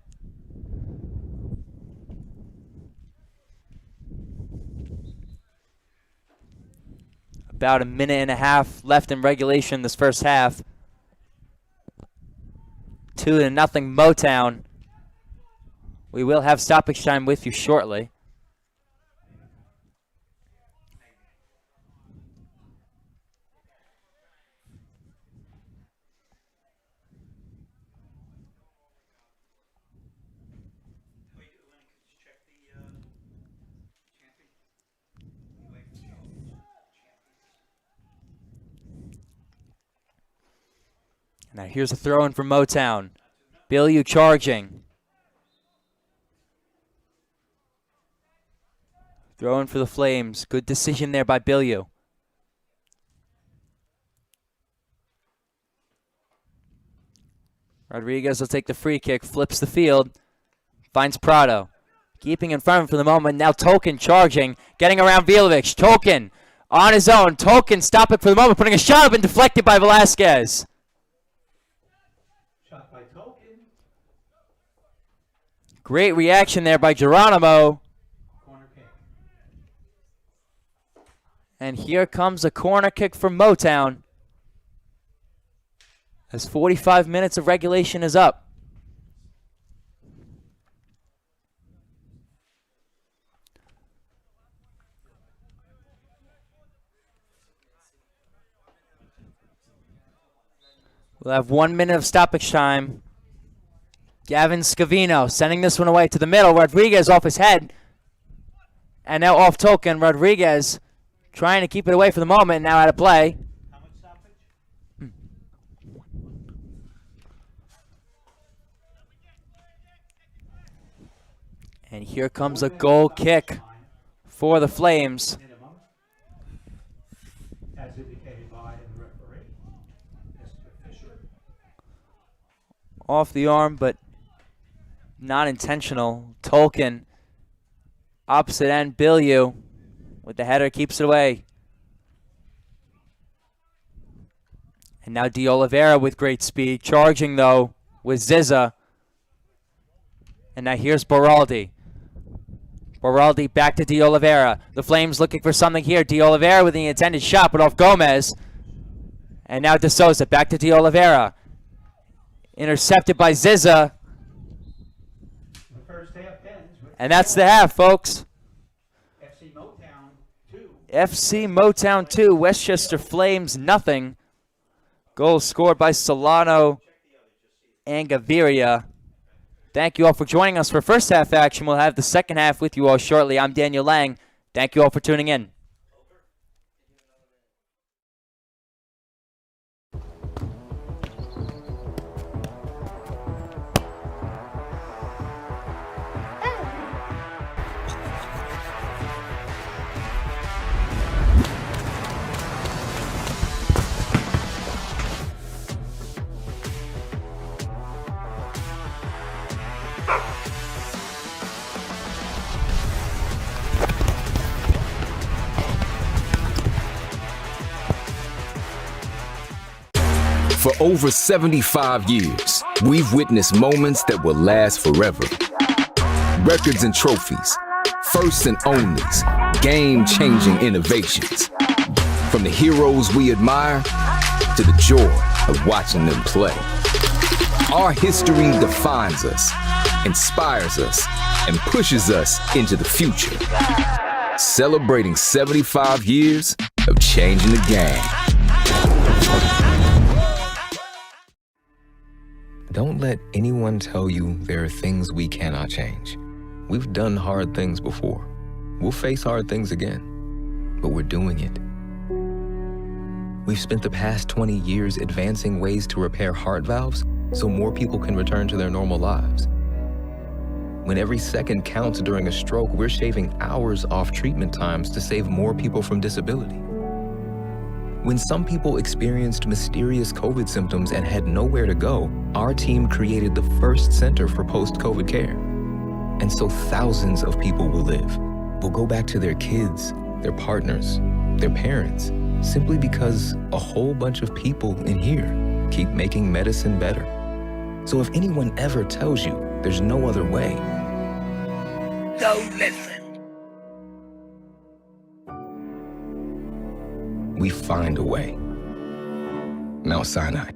About a minute and a half left in regulation this first half. 2-0 Motown. We will have stoppage time with you shortly. Now here's a throw in from Motown. Bilyeu charging. Throw in for the Flames. Good decision there by Bilyeu. Rodriguez will take the free kick, flips the field, finds Prado. Keeping in front of him for the moment. Now Tolkien charging, getting around Vilovic. Tolkien on his own. Tolkien stop it for the moment, putting a shot up and deflected by Velasquez. Great reaction there by Geronimo. Corner kick. And here comes a corner kick from Motown. As 45 minutes of regulation is up. We'll have 1 minute of stoppage time. Gavin Scavino sending this one away to the middle. Rodriguez off his head. And now off Tolkien. Rodriguez trying to keep it away for the moment. Now out of play. How much stoppage? And here comes a goal kick for the Flames. Minimum, as indicated by the referee, Mr. Fisher. Off the arm, but not intentional. Tolkien, opposite end, Bilyeu with the header, keeps it away. And now De Oliveira with great speed, charging though with Ziza. And now here's Baraldi. Baraldi back to De Oliveira. The Flames looking for something here. De Oliveira with the intended shot, but off Gomez. And now De Souza back to De Oliveira. Intercepted by Ziza. The first half ends with And that's the half, folks. FC Motown 2. FC Motown 2, Westchester Flames nothing. Goal scored by Solano and Gaviria. Thank you all for joining us for first half action. We'll have the second half with you all shortly. I'm Daniel Lang. Thank you all for tuning in. For over 75 years, we've witnessed moments that will last forever. Records and trophies, firsts and onlys, game-changing innovations. From the heroes we admire to the joy of watching them play. Our history defines us, inspires us, and pushes us into the future. Celebrating 75 years of changing the game. Don't let anyone tell you there are things we cannot change. We've done hard things before. We'll face hard things again, but we're doing it. We've spent the past 20 years advancing ways to repair heart valves so more people can return to their normal lives. When every second counts during a stroke, we're shaving hours off treatment times to save more people from disability. When some people experienced mysterious COVID symptoms and had nowhere to go, our team created the first center for post-COVID care. And so thousands of people will live, will go back to their kids, their partners, their parents, simply because a whole bunch of people in here keep making medicine better. So if anyone ever tells you there's no other way, Don't listen. we find a way. Mount Sinai.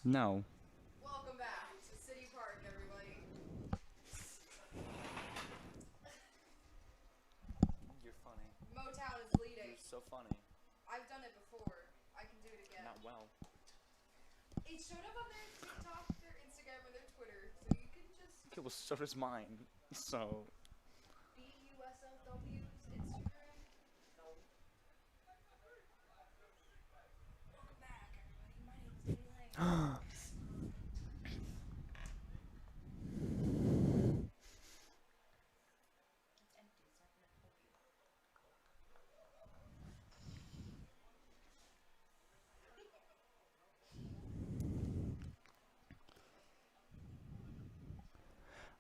No. Welcome back to City Park, everybody. You're funny. Motown is leading. So funny. I've done it before. I can do it again. Not well. It showed up on their TikTok, their Instagram, and their Twitter, so you can just Okay, well, so does mine. So. BUSLW's Instagram. No. Welcome back, everybody. My name is Danny Lang.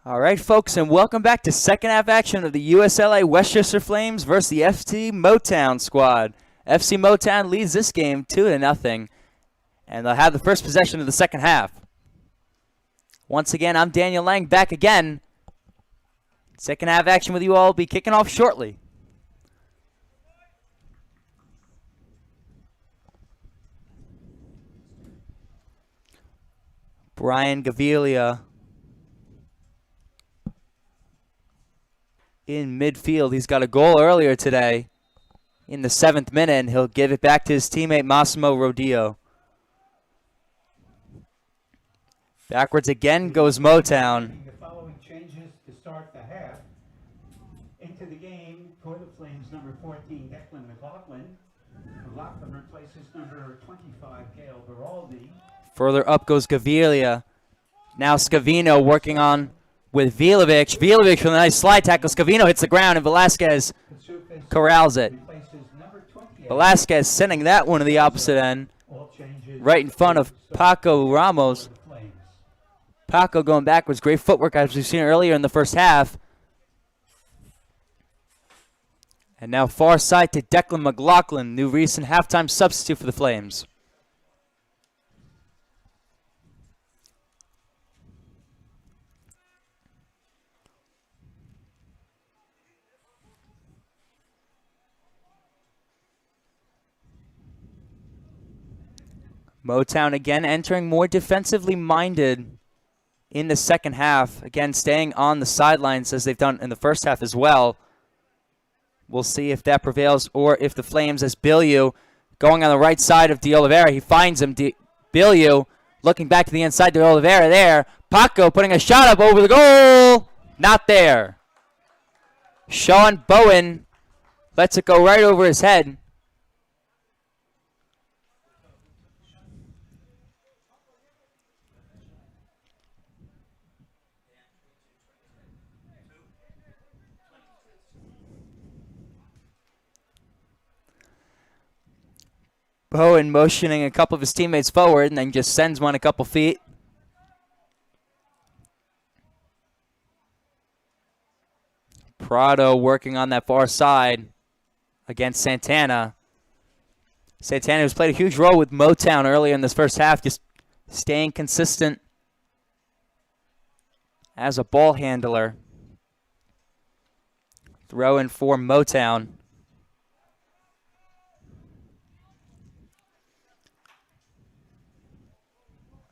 All right, folks, and welcome back to second half action of the USLA Westchester Flames versus the FC Motown squad. FC Motown leads this game 2-0, and they'll have the first possession of the second half. Once again, I'm Daniel Lang, back again. Second half action with you all will be kicking off shortly. Brian Gavilia in midfield. He's got a goal earlier today in the 7th minute, and he'll give it back to his teammate Massimo Rodillo. Backwards again goes Motown. The following changes to start the half. Into the game for the Flames, number 14, Declan McLaughlin. McLaughlin replaces number 25, Gail Beraldi. Further up goes Gavilia. Now Scavino working on with Vilovic. Vilovic with a nice slide tackle. Scavino hits the ground, and Velasquez corrals it. Velasquez sending that one to the opposite end, right in front of Paco Ramos. Paco going backwards. Great footwork as we've seen earlier in the first half. And now far side to Declan McLaughlin, new recent halftime substitute for the Flames. Motown again entering more defensively minded in the second half. Again, staying on the sidelines as they've done in the first half as well. We'll see if that prevails or if the Flames, as Biliu going on the right side of De Oliveira. He finds him. Biliu looking back to the inside. De Oliveira there. Paco putting a shot up over the goal. Not there. Sean Bowen lets it go right over his head. Bowen motioning a couple of his teammates forward and then just sends one a couple feet. Prado working on that far side against Santana. Santana has played a huge role with Motown earlier in this first half, just staying consistent as a ball handler. Throw in for Motown.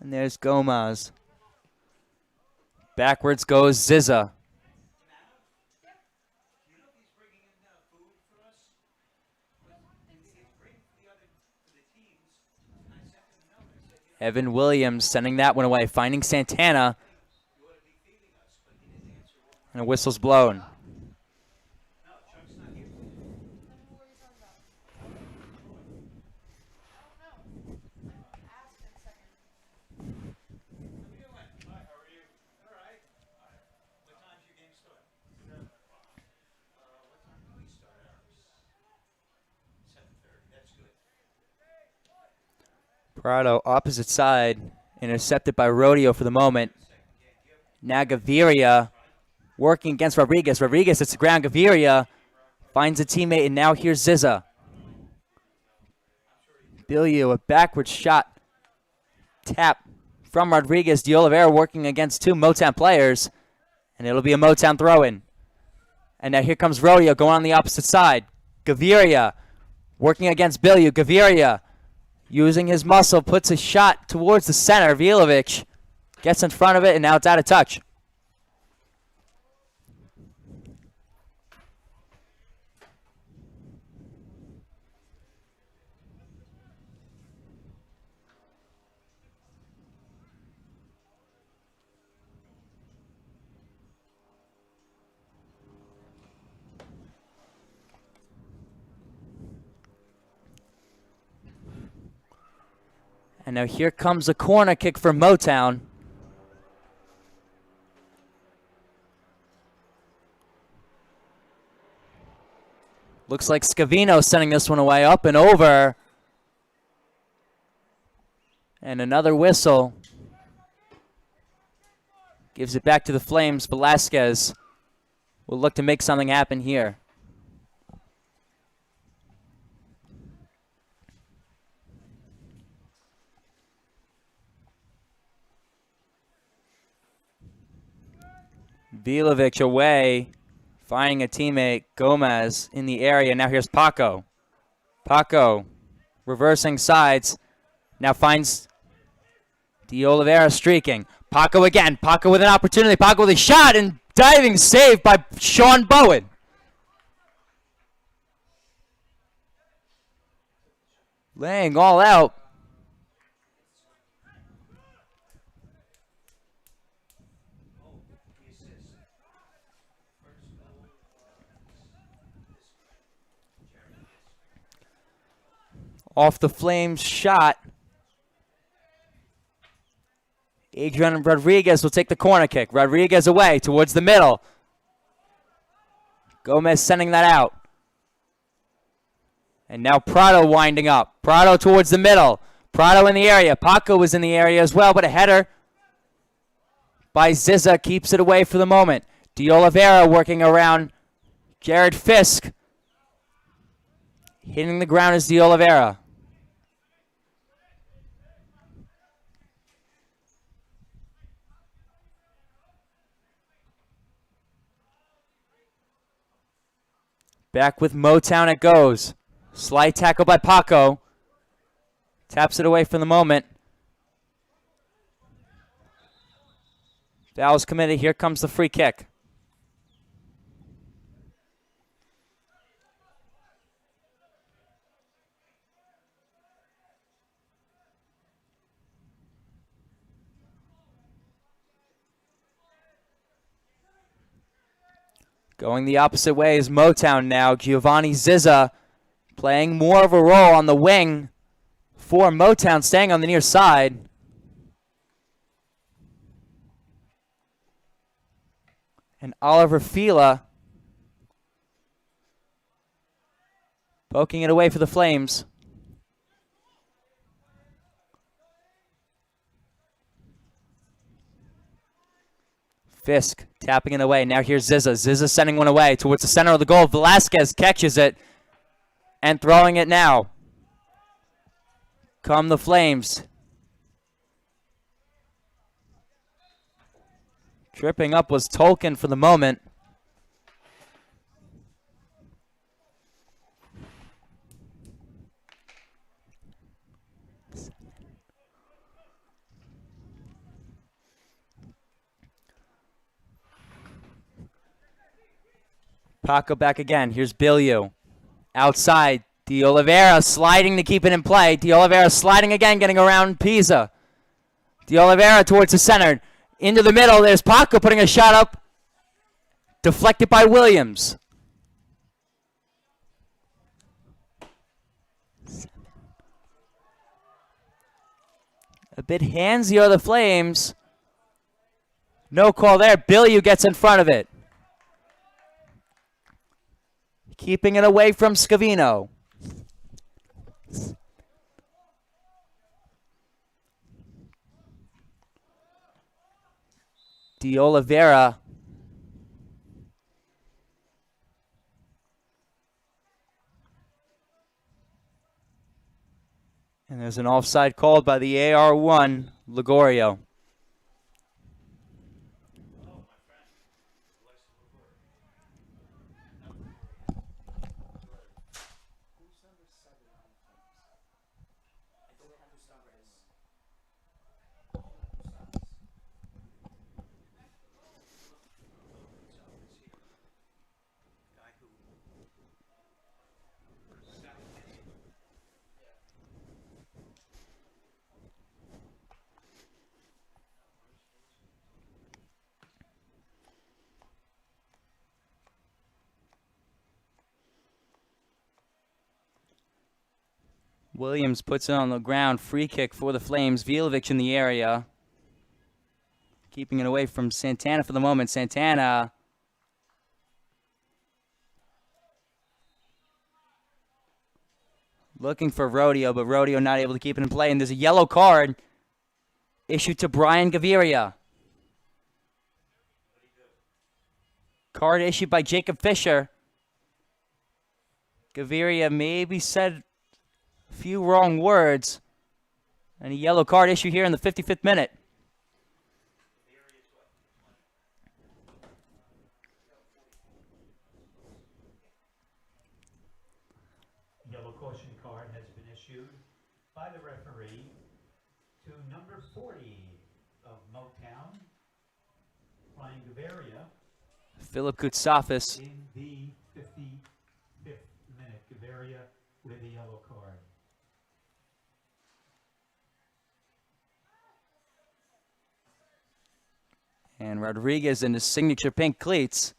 And there's Gomez. Backwards goes Ziza. Evan Williams sending that one away, finding Santana. And a whistle's blown. Prado, opposite side, intercepted by Rodeo for the moment. Now Gaviria working against Rodriguez. Rodriguez hits the ground. Gaviria finds a teammate, and now here's Ziza. Biliu, a backward shot. Tap from Rodriguez. De Oliveira working against two Motown players, and it'll be a Motown throw-in. And now here comes Rodeo going on the opposite side. Gaviria working against Biliu. Gaviria using his muscle, puts a shot towards the center. Vilovic gets in front of it, and now it's out of touch. And now here comes a corner kick for Motown. Looks like Scavino sending this one away, up and over. And another whistle. Gives it back to the Flames. Velasquez will look to make something happen here. Vilovic away, finding a teammate. Gomez in the area. Now here's Paco. Paco reversing sides. Now finds De Oliveira streaking. Paco again. Paco with an opportunity. Paco with a shot and diving save by Sean Bowen. Laying all out. Off the Flames shot. Adrian Rodriguez will take the corner kick. Rodriguez away towards the middle. Gomez sending that out. And now Prado winding up. Prado towards the middle. Prado in the area. Paco was in the area as well, but a header by Ziza keeps it away for the moment. De Oliveira working around Jared Fisk. Hitting the ground is De Oliveira. Back with Motown it goes. Slight tackle by Paco. Taps it away for the moment. Foul's committed. Here comes the free kick. Going the opposite way is Motown now. Giovanni Ziza playing more of a role on the wing for Motown, staying on the near side. And Oliver Fila poking it away for the Flames. Fisk tapping it away. Now here's Ziza. Ziza sending one away towards the center of the goal. Velasquez catches it and throwing it now. Come the Flames. Tripping up was Tolkien for the moment. Paco back again. Here's Biliu. Outside. De Oliveira sliding to keep it in play. De Oliveira sliding again, getting around Pisa. De Oliveira towards the center. Into the middle. There's Paco putting a shot up. Deflected by Williams. A bit handsy are the Flames. No call there. Biliu gets in front of it. Keeping it away from Scavino. De Oliveira. And there's an offside called by the AR1, Ligorio. Williams puts it on the ground. Free kick for the Flames. Vilovic in the area. Keeping it away from Santana for the moment. Santana looking for Rodeo, but Rodeo not able to keep it in play. And there's a yellow card issued to Brian Gaviria. Card issued by Jacob Fisher. Gaviria maybe said a few wrong words. And a yellow card issued here in the 55th minute. Yellow caution card has been issued by the referee to number 40 of Motown, Brian Gaviria, Philip Koutsafis. in the 55th minute. Gaviria with a yellow card. And Rodriguez in his signature pink cleats.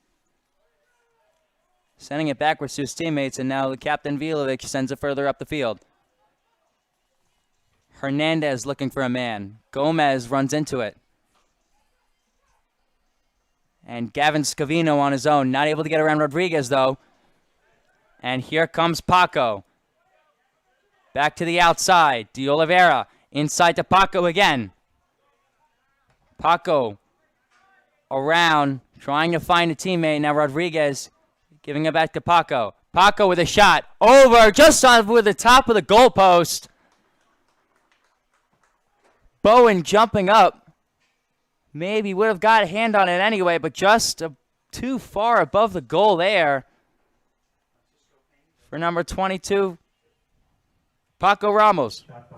Sending it backwards to his teammates, and now the captain Vilovic sends it further up the field. Hernandez looking for a man. Gomez runs into it. And Gavin Scavino on his own. Not able to get around Rodriguez, though. And here comes Paco. Back to the outside. De Oliveira inside to Paco again. Paco around, trying to find a teammate. Now Rodriguez giving it back to Paco. Paco with a shot. Over, just over the top of the goalpost. Bowen jumping up. Maybe would have got a hand on it anyway, but just too far above the goal there for number 22, Paco Ramos. Shot by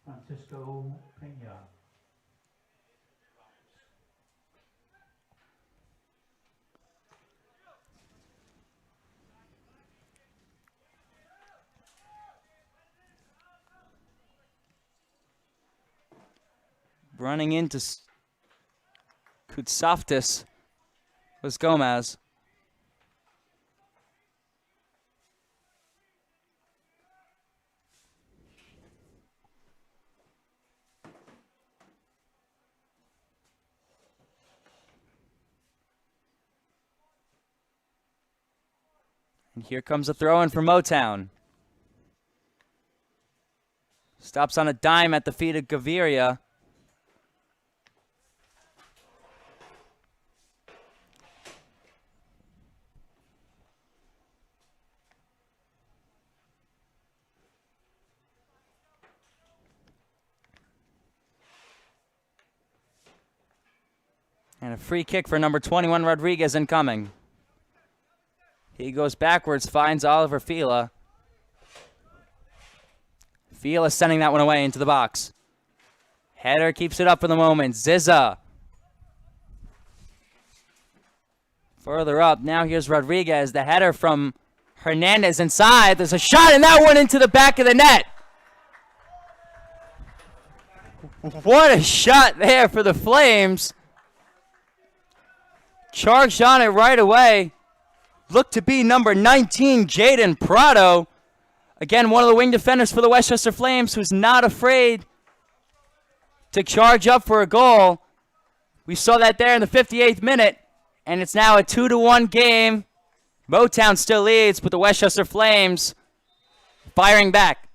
Francisco Pena. Running into Koutsafis was Gomez. And here comes a throw-in for Motown. Stops on a dime at the feet of Gaviria. And a free kick for number 21, Rodriguez, incoming. He goes backwards, finds Oliver Fila. Fila sending that one away into the box. Header keeps it up for the moment. Zizza. Further up, now here's Rodriguez. The header from Hernandez inside. There's a shot, and that one into the back of the net. What a shot there for the Flames. Charged on it right away. Looked to be number 19, Jaden Prado. Again, one of the wing defenders for the Westchester Flames who's not afraid to charge up for a goal. We saw that there in the 58th minute, and it's now a 2-1 game. Motown still leads, but the Westchester Flames firing back.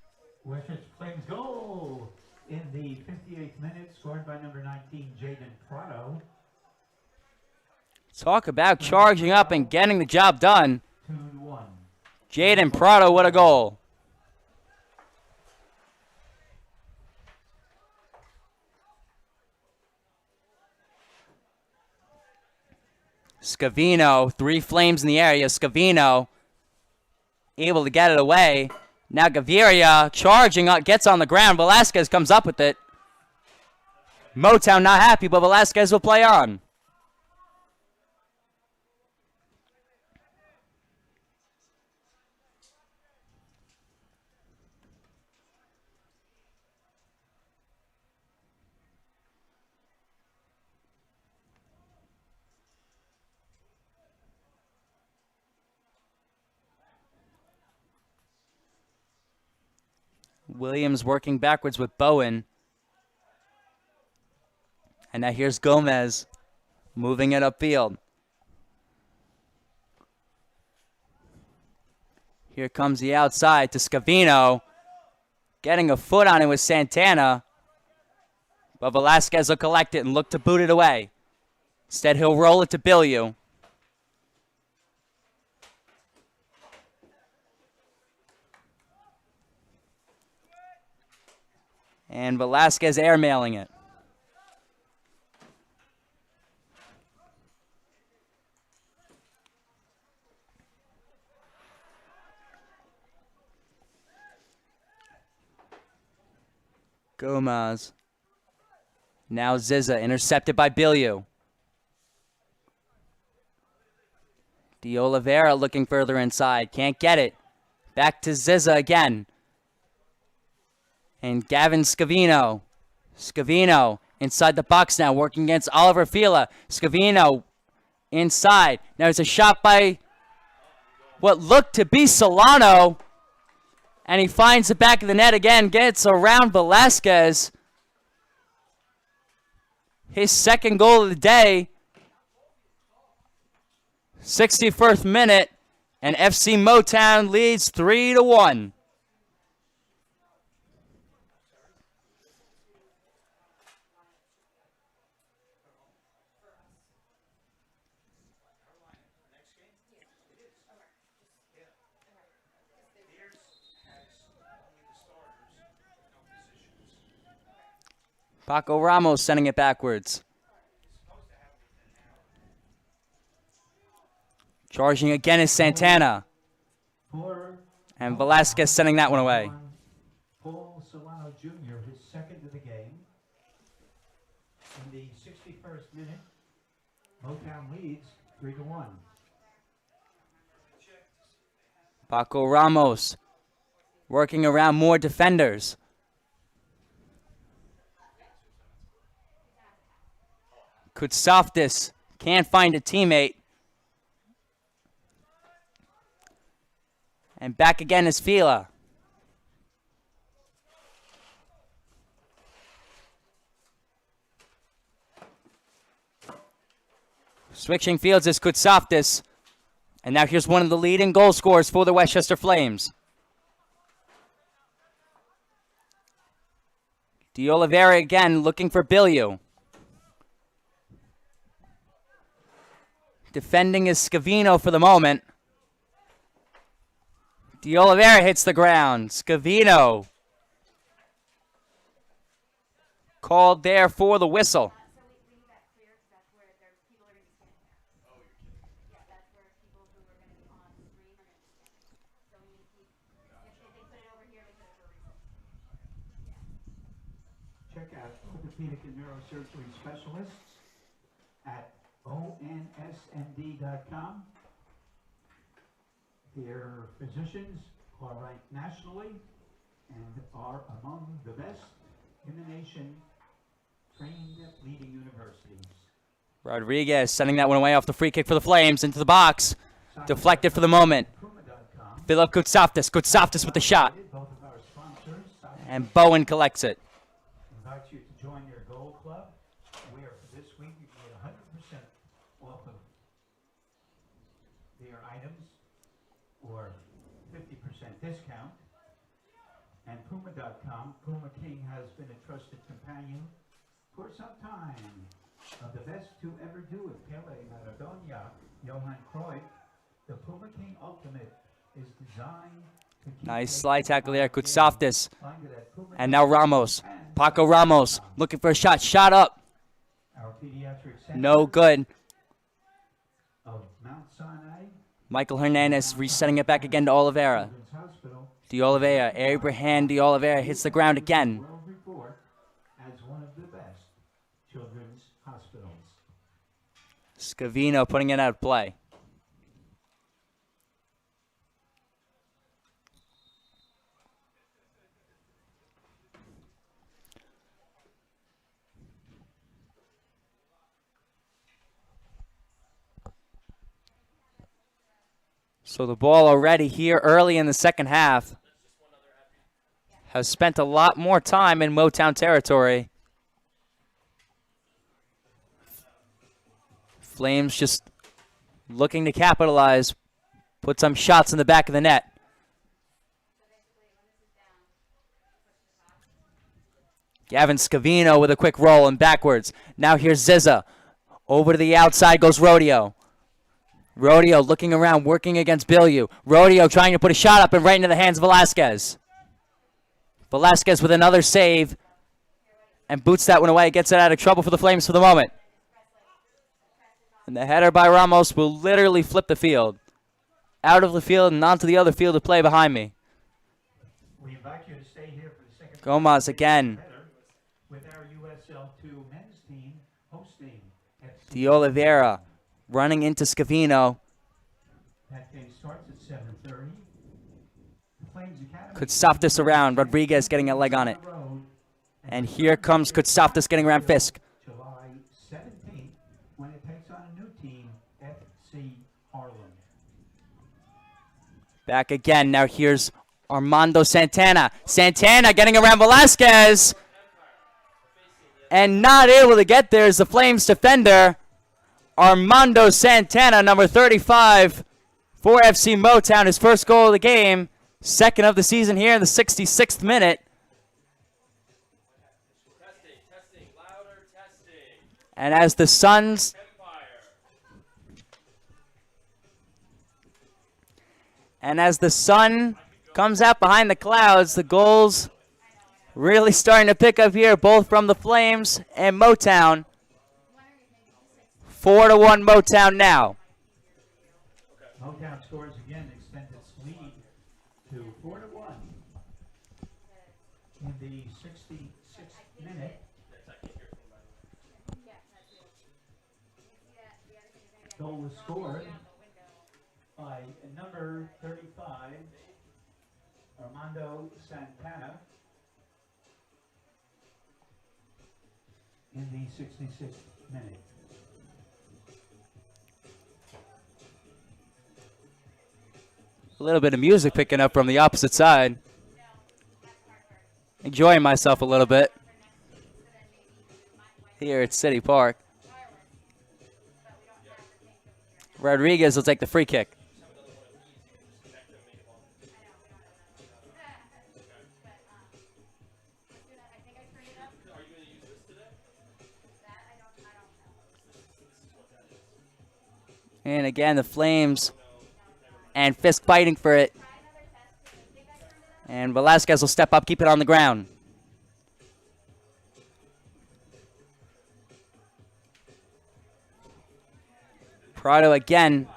Westchester Flames goal in the 58th minute, scored by number 19, Jaden Prado. Talk about charging up and getting the job done. 2-1. Jaden Prado, what a goal. Scavino, 3 Flames in the area. Scavino able to get it away. Now Gaviria charging up, gets on the ground. Velasquez comes up with it. Motown not happy, but Velasquez will play on. Williams working backwards with Bowen. And now here's Gomez moving it upfield. Here comes the outside to Scavino. Getting a foot on it with Santana. But Velasquez will collect it and look to boot it away. Instead, he'll roll it to Bilyeu. And Velasquez airmailing it. Gomez. Now Ziza, intercepted by Bilyeu. De Oliveira looking further inside. Can't get it. Back to Ziza again. And Gavin Scavino. Scavino inside the box now, working against Oliver Fila. Scavino inside. Now there's a shot by what looked to be Solano. And he finds the back of the net again. Gets around Velasquez. His second goal of the day. 61st minute. And FC Motown leads 3-1. Paco Ramos sending it backwards. Charging again is Santana. And Velasquez sending that one away. Paul Solano Jr., his second of the game. In the 61st minute, Motown leads 3-1. Paco Ramos working around more defenders. Kutsoftis can't find a teammate. And back again is Fila. Switching fields is Kutsoftis. And now here's one of the leading goal scorers for the Westchester Flames. De Oliveira again looking for Bilyeu. Defending is Scavino for the moment. De Oliveira hits the ground. Scavino called there for the whistle. Check out orthopedic and neurosurgery specialists at onsnd.com. Their physicians are ranked nationally and are among the best in the nation, trained at leading universities. Rodriguez sending that one away off the free kick for the Flames into the box. Deflected for the moment. Philip Kutsoftis. Kutsoftis with the shot. Both of our sponsors, And Bowen collects it. invite you to join their Gold Club, where for this week you can get 100% off of their items or 50% discount. And Puma.com, Puma King has been a trusted companion for some time. Of the best to ever do it, Pele, Maradona, Johan Cruyff, the Puma King Ultimate is designed to keep Nice slide tackle there. Kutsoftis. Find it at Puma And now Ramos. Paco Ramos looking for a shot. Shot up. Our pediatric center No good. of Mount Sinai Michael Hernandez resetting it back again to Oliveira. Children's Hospital De Oliveira. Abraham De Oliveira hits the ground again. World Report as one of the best children's hospitals. Scavino putting it out of play. So the ball already here early in the second half has spent a lot more time in Motown territory. Flames just looking to capitalize, put some shots in the back of the net. Gavin Scavino with a quick roll and backwards. Now here's Zizza. Over to the outside goes Rodeo. Rodeo looking around, working against Bilyeu. Rodeo trying to put a shot up and right into the hands of Velasquez. Velasquez with another save and boots that one away. Gets it out of trouble for the Flames for the moment. And the header by Ramos will literally flip the field. Out of the field and onto the other field of play behind me. We invite you to stay here for the second Gomez again. with our USL2 men's team hosting FC. De Oliveira running into Scavino. That game starts at 7:30. Flames Academy Could stop this around. Rodriguez getting a leg on it. Road, And here comes Koutsaftis getting around Fisk. July 17th when it takes on a new team, FC Harlem. Back again. Now here's Armando Santana. Santana getting around Velasquez. And not able to get there is the Flames defender, Armando Santana, number 35 for FC Motown. His first goal of the game, second of the season here in the 66th minute. And as the Suns sun comes out behind the clouds, the goals really starting to pick up here, both from the Flames and Motown. 4-1 Motown now. Motown scores again, extends its lead to 4-1 in the 66th minute. Goal was scored by number 35, Armando Santana, in the 66th minute. A little bit of music picking up from the opposite side. Enjoying myself a little bit here at City Park. Rodriguez will take the free kick. And again, the Flames and Fisk fighting for it. And Velasquez will step up, keep it on the ground. Prado again.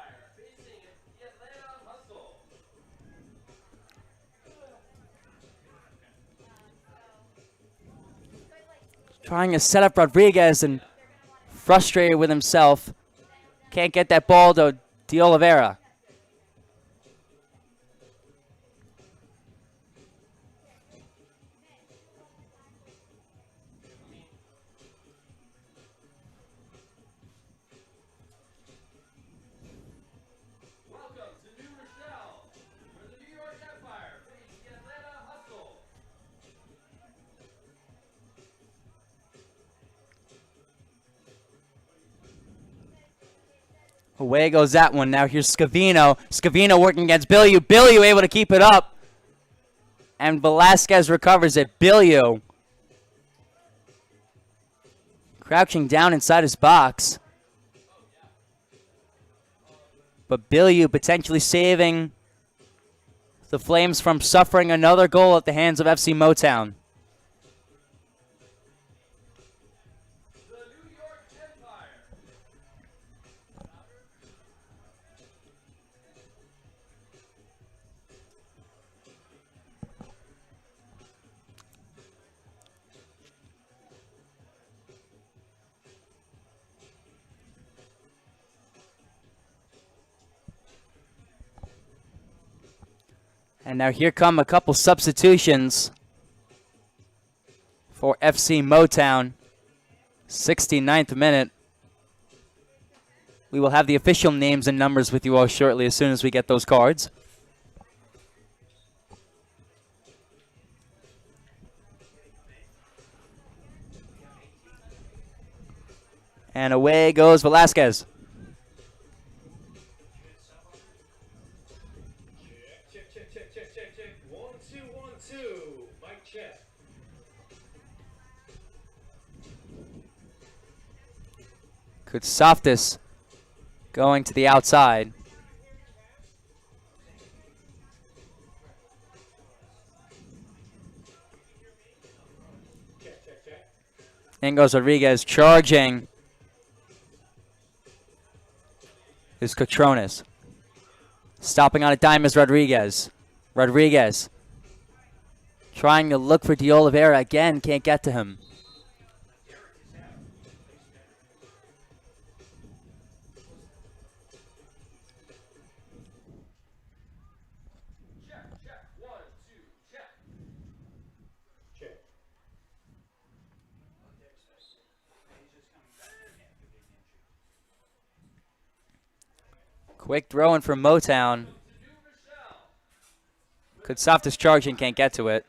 Trying to set up Rodriguez and frustrated with himself. Can't get that ball to De Oliveira. Away goes that one. Now here's Scavino. Scavino working against Bilyeu. Bilyeu able to keep it up. And Velasquez recovers it. Bilyeu crouching down inside his box. But Bilyeu potentially saving the Flames from suffering another goal at the hands of FC Motown. And now here come a couple substitutions for FC Motown. 69th minute. We will have the official names and numbers with you all shortly as soon as we get those cards. And away goes Velasquez. Check. 1-2. Mic check. Kutsaftis going to the outside. Check. In goes Rodriguez charging. Is Cotronis. Stopping on a dime is Rodriguez. Rodriguez trying to look for De Oliveira again. Can't get to him. Check. 1-2. Check. Quick throw in from Motown. Kutsaftis charging, can't get to it.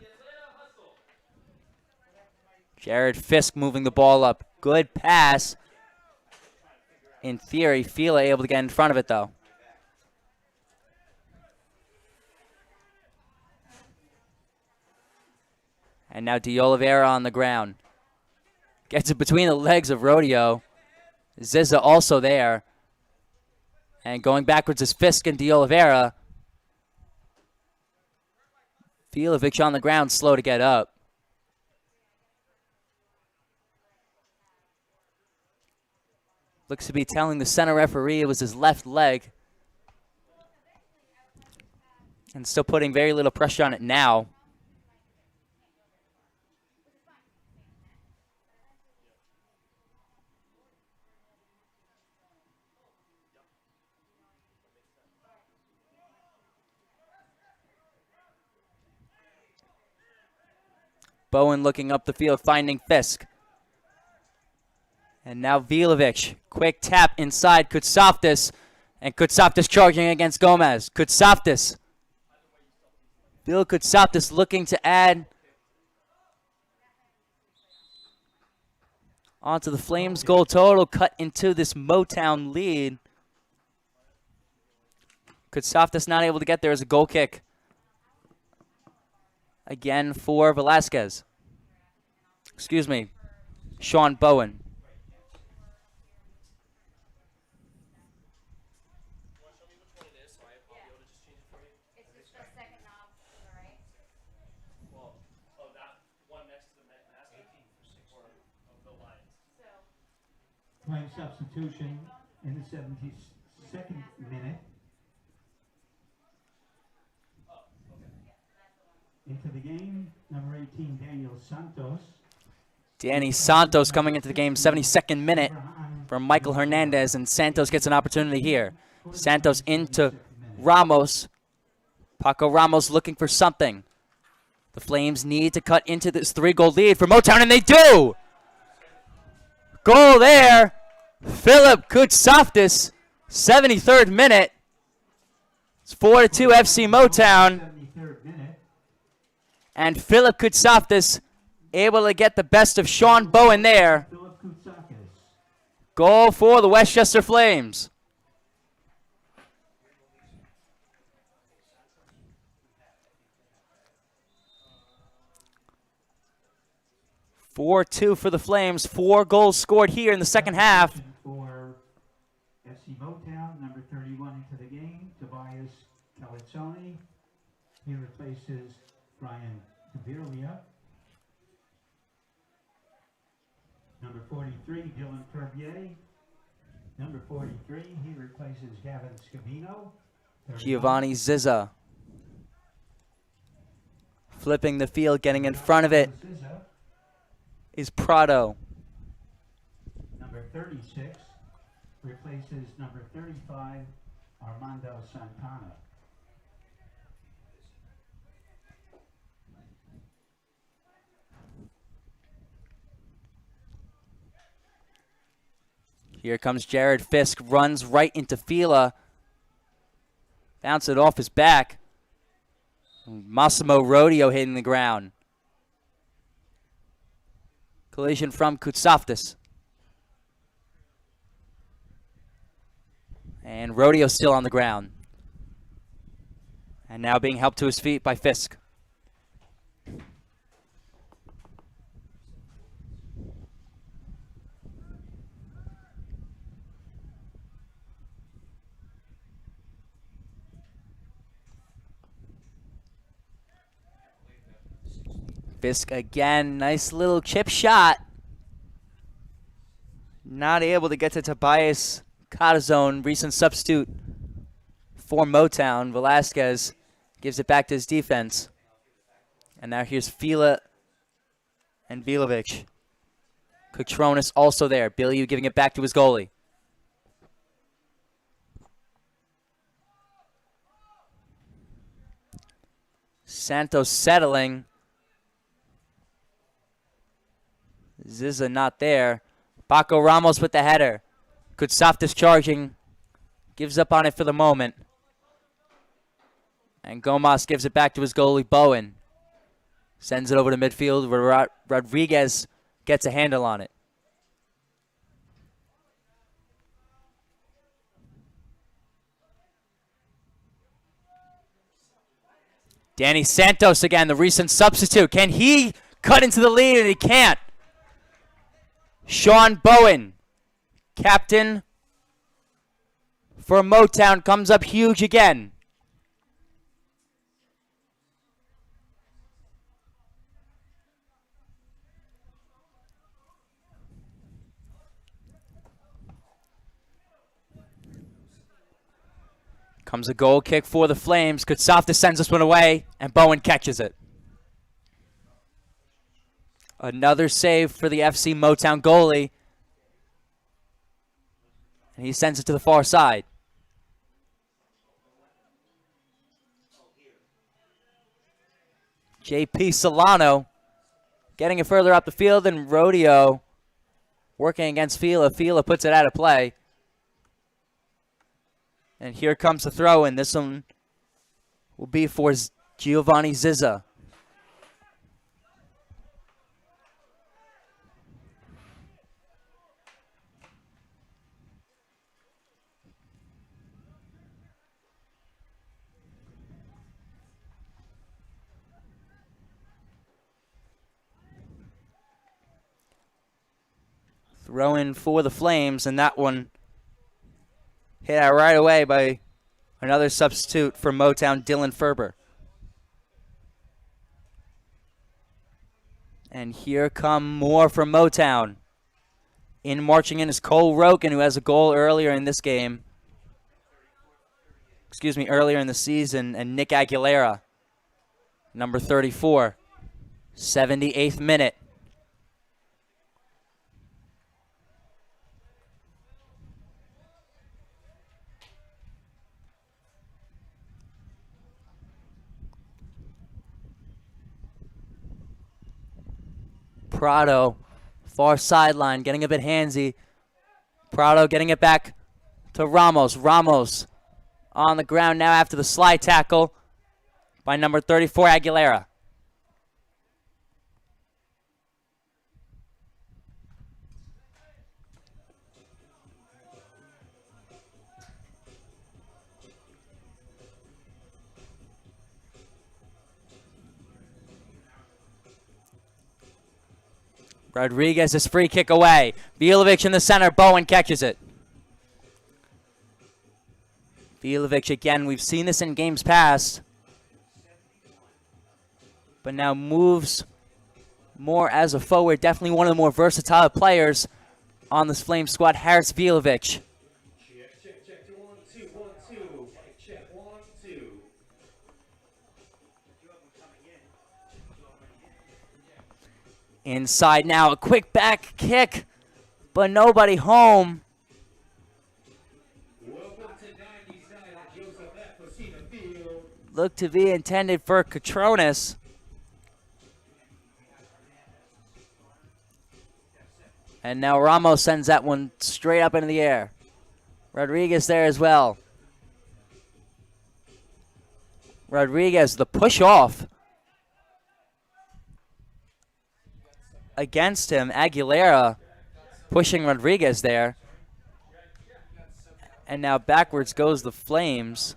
Jared Fisk moving the ball up. Good pass. In theory, Fila able to get in front of it, though. And now De Oliveira on the ground. Gets it between the legs of Rodeo. Ziza also there. And going backwards is Fisk and De Oliveira. Filovic on the ground, slow to get up. Looks to be telling the center referee it was his left leg. And still putting very little pressure on it now. Bowen looking up the field, finding Fisk. And now Vilovic. Quick tap inside Kutsaftis. And Kutsaftis charging against Gomez. Kutsaftis. Bill Kutsaftis looking to add onto the Flames goal total. Cut into this Motown lead. Kutsaftis not able to get there as a goal kick. Again for Velasquez. Excuse me, Sean Bowen. Playing substitution in the 72nd minute. Into the game, number 18, Daniel Santos. Danny Santos coming into the game, 72nd minute from Michael Hernandez, and Santos gets an opportunity here. Santos into Ramos. Paco Ramos looking for something. The Flames need to cut into this 3-goal lead for Motown, and they do! Goal there. Philip Kutsaftis, 73rd minute. It's 4-2 FC Motown. 73rd minute. And Philip Kutsaftis able to get the best of Sean Bowen there. Philip Kutsakis. Goal for the Westchester Flames. (4-2) for the Flames. 4 goals scored here in the second half. For FC Motown, number 31 into the game, Tobias Calazzoni. He replaces Brian Gaviria. Number 43, Dylan Kerbier. Number 43, he replaces Gavin Scavino. Giovanni Zizza flipping the field, getting in front of it is Prado. Number 36 replaces number 35, Armando Santana. Here comes Jared Fisk, runs right into Fila. Bounce it off his back. Massimo Rodeo hitting the ground. Collision from Kutsaftis. And Rodeo still on the ground. And now being helped to his feet by Fisk. Fisk again, nice little chip shot. Not able to get to Tobias Cottazone, recent substitute for Motown. Velasquez gives it back to his defense. And now here's Fila and Vilovic. Kutronis also there. Biliu giving it back to his goalie. Santos settling. Ziza not there. Paco Ramos with the header. Kutsaf discharging. Gives up on it for the moment. And Gomas gives it back to his goalie, Bowen. Sends it over to midfield where Rodriguez gets a handle on it. Danny Santos again, the recent substitute. Can he cut into the lead? And he can't. Sean Bowen, captain for Motown, comes up huge again. Comes a goal kick for the Flames. Kutsaftis sends this one away, and Bowen catches it. Another save for the FC Motown goalie. And he sends it to the far side. JP Solano getting it further up the field, and Rodeo working against Fila. Fila puts it out of play. And here comes the throw, and this one will be for Giovanni Ziza. Throw in for the Flames, and that one hit out right away by another substitute for Motown, Dylan Ferber. And here come more from Motown. In marching in is Cole Roken, who has a goal earlier in this game. Earlier in the season, and Nick Aguilera, number 34, 78th minute. Prado, far sideline, getting a bit handsy. Prado getting it back to Ramos. Ramos on the ground now after the slide tackle by number 34, Aguilera. Rodriguez is free kick away. Vilovic in the center. Bowen catches it. Vilovic again. We've seen this in games past. But now moves more as a forward. Definitely one of the more versatile players on this Flame squad. Harris Vilovic. Check. 1, 2. Check 1, 2. Inside now, a quick back kick, but nobody home. Looked to be intended for Kutronis. And now Ramos sends that one straight up into the air. Rodriguez there as well. Rodriguez, the push off against him. Aguilera pushing Rodriguez there. And now backwards goes the Flames.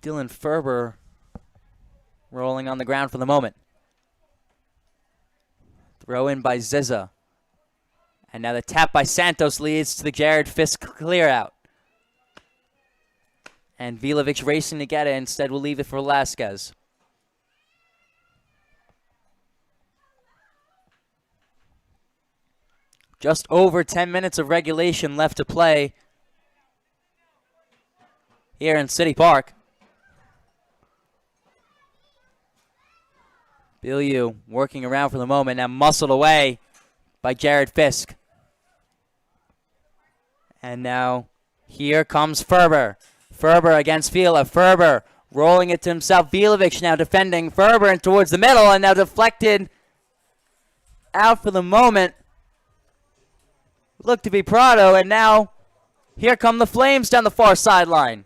Dylan Ferber rolling on the ground for the moment. Throw in by Ziza. And now the tap by Santos leads to the Jared Fisk clear out. And Vilovic racing to get it. Instead, we'll leave it for Velasquez. Just over 10 minutes of regulation left to play here in City Park. Bilyeu working around for the moment, now muscled away by Jared Fisk. And now here comes Ferber. Ferber against Fila. Ferber rolling it to himself. Vilovic now defending Ferber and towards the middle, and now deflected out for the moment. Looked to be Prado, and now here come the Flames down the far sideline.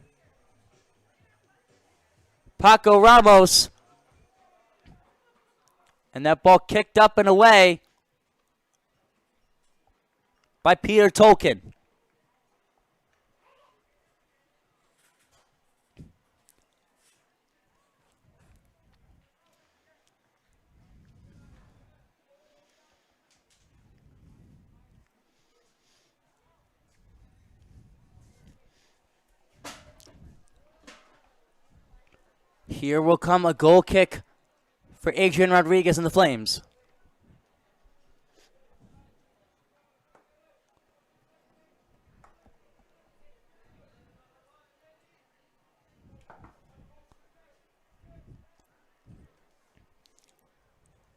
Paco Ramos. And that ball kicked up and away by Peter Tolkien. Here will come a goal kick for Adrian Rodriguez and the Flames.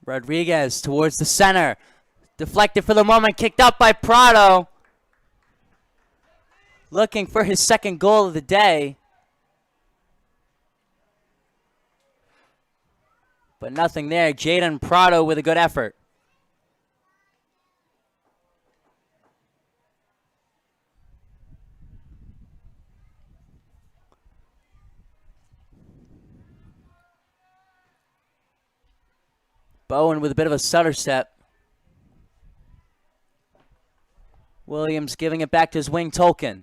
Rodriguez towards the center. Deflected for the moment, kicked up by Prado. Looking for his second goal of the day. But nothing there. Jaden Prado with a good effort. Bowen with a bit of a stutter step. Williams giving it back to his wing, Tolkien.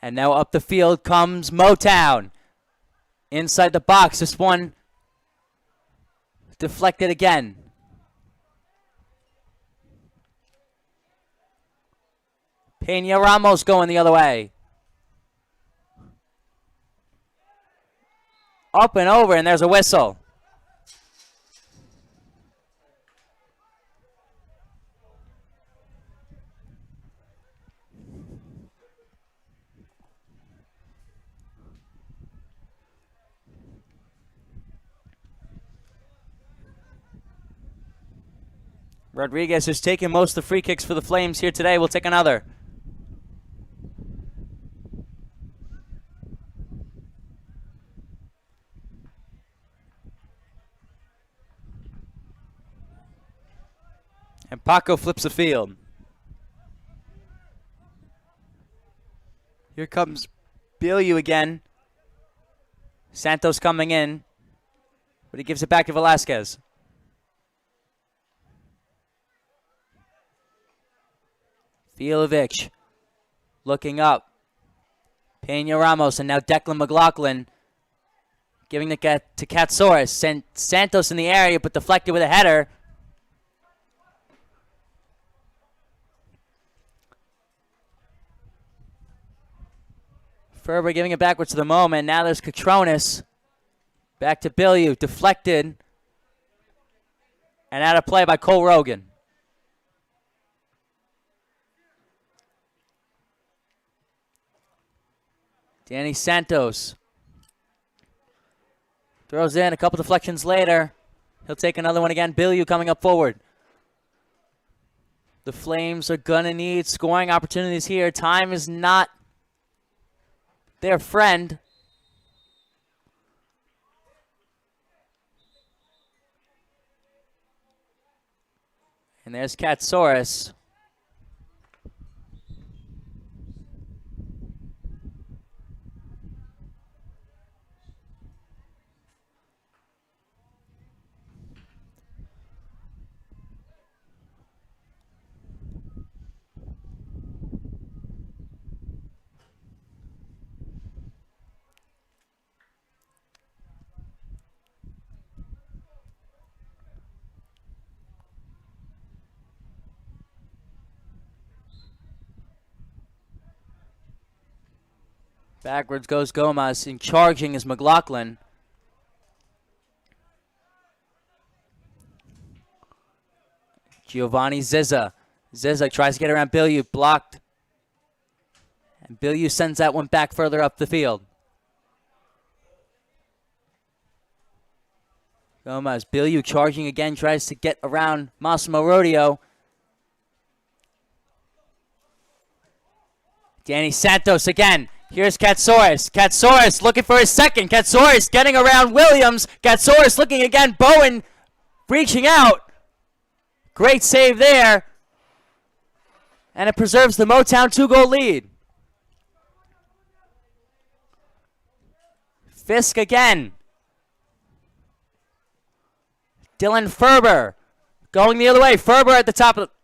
And now up the field comes Motown. Inside the box, this one deflected again. Peña Ramos going the other way. Up and over, and there's a whistle. Rodriguez has taken most of the free kicks for the Flames here today. We'll take another. And Paco flips the field. Here comes Bilyeu again. Santos coming in, but he gives it back to Velasquez. Vilovic looking up. Peña Ramos, and now Declan McLaughlin giving it to Katsoris. Santos in the area, but deflected with a header. Ferber giving it backwards to the moment. Now there's Catronis. Back to Bilyeu. Deflected. And out of play by Cole Rogan. Danny Santos throws in a couple deflections later. He'll take another one again. Bilyeu coming up forward. The Flames are going to need scoring opportunities here. Time is not their friend. And there's Katsoris. Backwards goes Gomez, and charging is McLaughlin. Giovanni Zizza. Zizza tries to get around Bilyeu, blocked. And Bilyeu sends that one back further up the field. Gomez, Bilyeu charging again, tries to get around Massimo Rodeo. Danny Santos again. Here's Katsoris. Katsoris looking for his second. Katsoris getting around Williams. Katsoris looking again. Bowen reaching out. Great save there. And it preserves the Motown 2-goal lead. Fisk again. Dylan Ferber going the other way. Ferber at the top of the...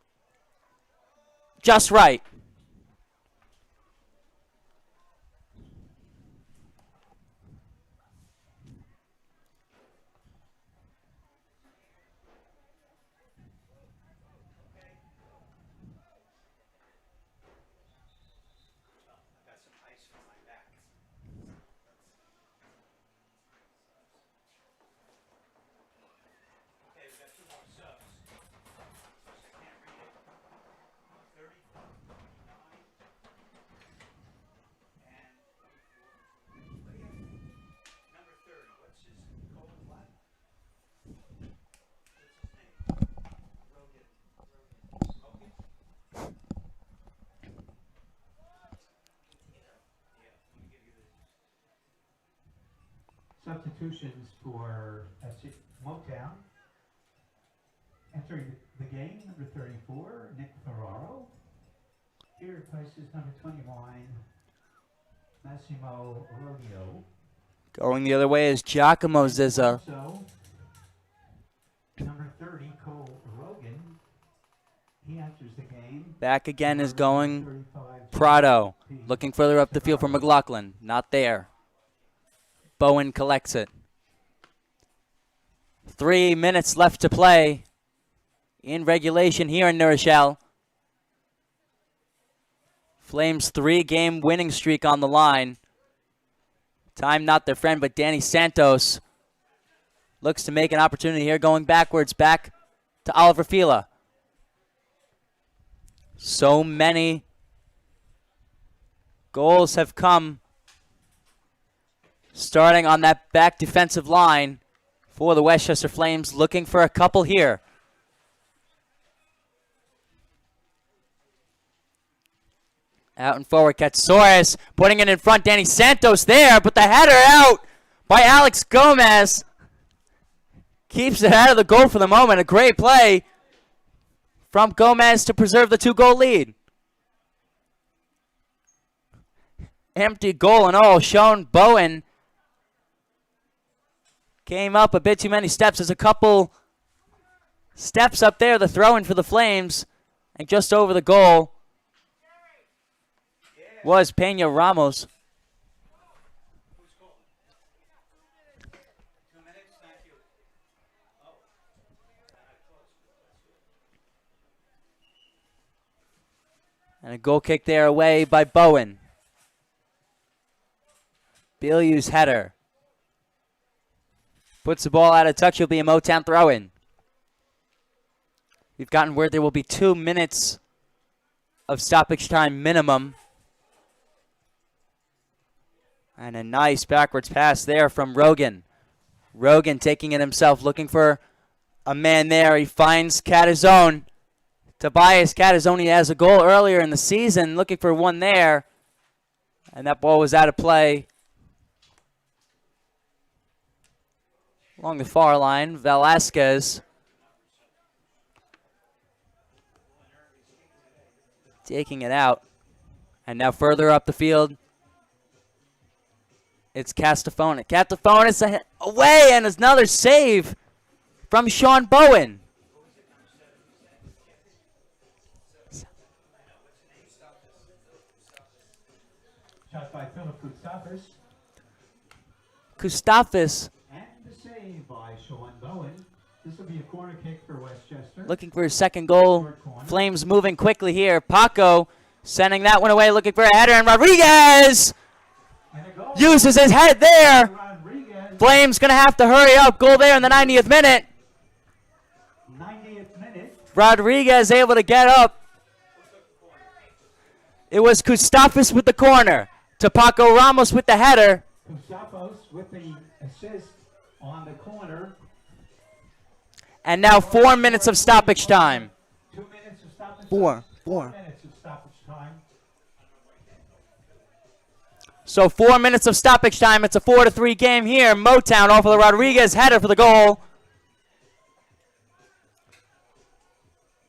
Just right. Substitutions for Motown. Entering the game, number 34, Nick Ferraro. He replaces number 21, Massimo Rodeo. Going the other way is Giacomo Zizza. Also, number 30, Cole Rogan. He enters the game. Back again is going 35, Prado. Looking further up the field for McLaughlin. Not there. Bowen collects it. 3 minutes left to play in regulation here in New Rochelle. Flames 3-game winning streak on the line. Time not their friend, but Danny Santos looks to make an opportunity here, going backwards, back to Oliver Fila. So many goals have come starting on that back defensive line for the Westchester Flames, looking for a couple here. Out and forward, Katsoris putting it in front. Danny Santos there, but the header out by Alex Gomez. Keeps it out of the goal for the moment. A great play from Gomez to preserve the 2-goal lead. Empty goal and all. Sean Bowen came up a bit too many steps. There's a couple steps up there. The throw-in for the Flames. And just over the goal was Pena Ramos. And a goal kick there away by Bowen. Bilyeu's header puts the ball out of touch. It'll be a Motown throw-in. We've gotten word there will be 2 minutes of stoppage time minimum. And a nice backwards pass there from Rogan. Rogan taking it himself, looking for a man there. He finds Catazone. Tobias Catazone has a goal earlier in the season, looking for one there. And that ball was out of play. Along the far line, Velasquez taking it out. And now further up the field, it's Castafone. Castafone away, and another save from Sean Bowen. Shot by Philip Koustafis. Koustafis And the save by Sean Bowen. This will be a corner kick for Westchester. looking for his second goal. Flames moving quickly here. Paco sending that one away, looking for a header, and Rodriguez uses his head there. Rodriguez, Flames gonna have to hurry up. Goal there in the 90th minute. 90th minute. Rodriguez able to get up. It was Kustafis with the corner. Paco Ramos with the header. Kustafos with the assist on the corner. And now 4 minutes of stoppage time. 2 minutes of stoppage Four. time. 4. 4 minutes of stoppage time. So 4 minutes of stoppage time. It's a 4-3 game here. Motown off of the Rodriguez header for the goal.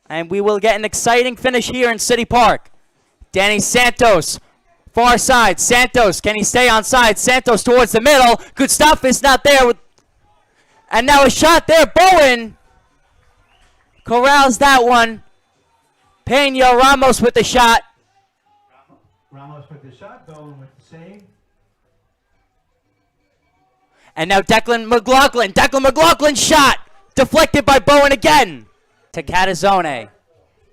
And we will get an exciting finish here in City Park. Danny Santos, far side. Santos, can he stay on side? Santos towards the middle. Good stuff is not there. And now a shot there. Bowen corrals that one. Pena Ramos with the shot. Ramos with the shot. Bowen with the save. And now Declan McLaughlin. Declan McLaughlin shot. Deflected by Bowen again. To Catazzone.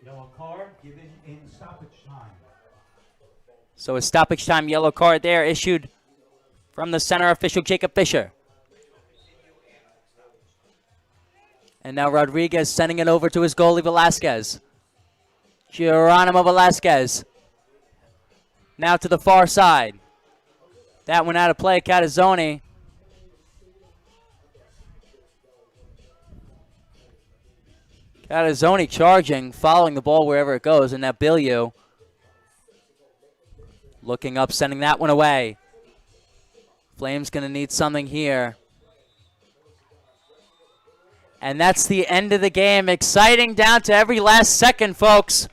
Yellow card given in stoppage time. So a stoppage time yellow card there issued from the center official Jacob Fisher. And now Rodriguez sending it over to his goalie Velasquez. Geronimo Velasquez. Now to the far side. That one out of play, Catazzone. Catazzone charging, following the ball wherever it goes, and now Billiou looking up, sending that one away. Flames gonna need something here. And that's the end of the game. Exciting down to every last second, folks.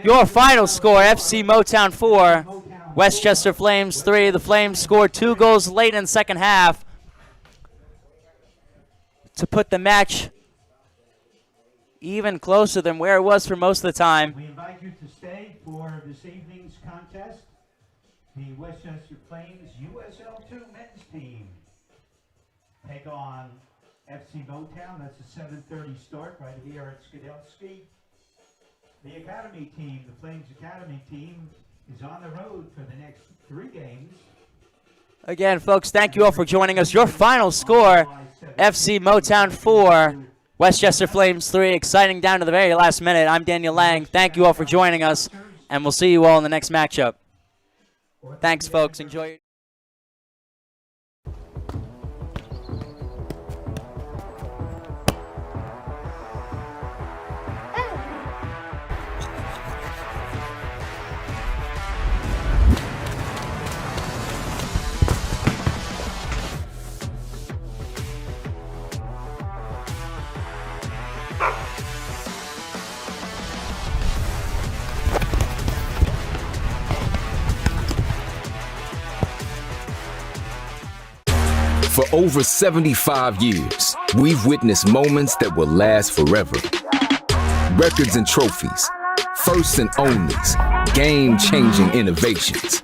Your final score, FC Motown 4, Westchester Flames 3. The Flames scored 2 goals late in the second half to put the match even closer than where it was for most of the time. We invite you to stay for this evening's contest. The Westchester Flames USL2 men's team take on FC Motown. That's a 7:30 start right here at Skidelsky. The Academy team, the Flames Academy team, is on the road for the next 3 games. Again, folks, thank you all for joining us. Your final score, FC Motown 4, Westchester Flames 3. Exciting down to the very last minute. I'm Daniel Lang. Thank you all for joining us, and we'll see you all in the next matchup. Thanks, folks. Enjoy. For over 75 years, we've witnessed moments that will last forever. Records and trophies, firsts and onlys, game-changing innovations.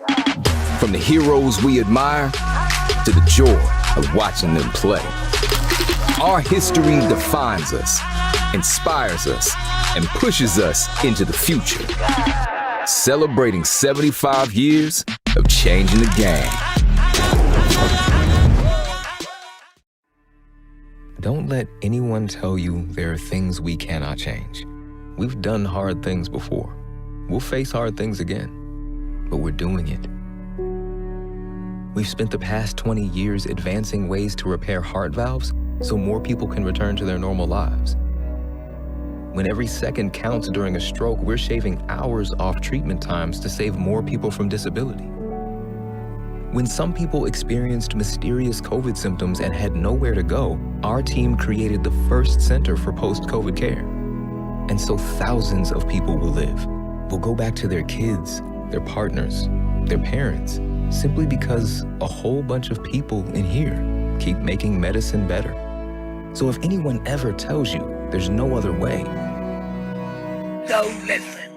From the heroes we admire to the joy of watching them play. Our history defines us, inspires us, and pushes us into the future. Celebrating 75 years of changing the game. Don't let anyone tell you there are things we cannot change. We've done hard things before. We'll face hard things again, but we're doing it. We've spent the past 20 years advancing ways to repair heart valves so more people can return to their normal lives. When every second counts during a stroke, we're shaving hours off treatment times to save more people from disability. When some people experienced mysterious COVID symptoms and had nowhere to go, our team created the first center for post-COVID care. And so thousands of people will live, will go back to their kids, their partners, their parents, simply because a whole bunch of people in here keep making medicine better. So if anyone ever tells you there's no other way, Don't listen.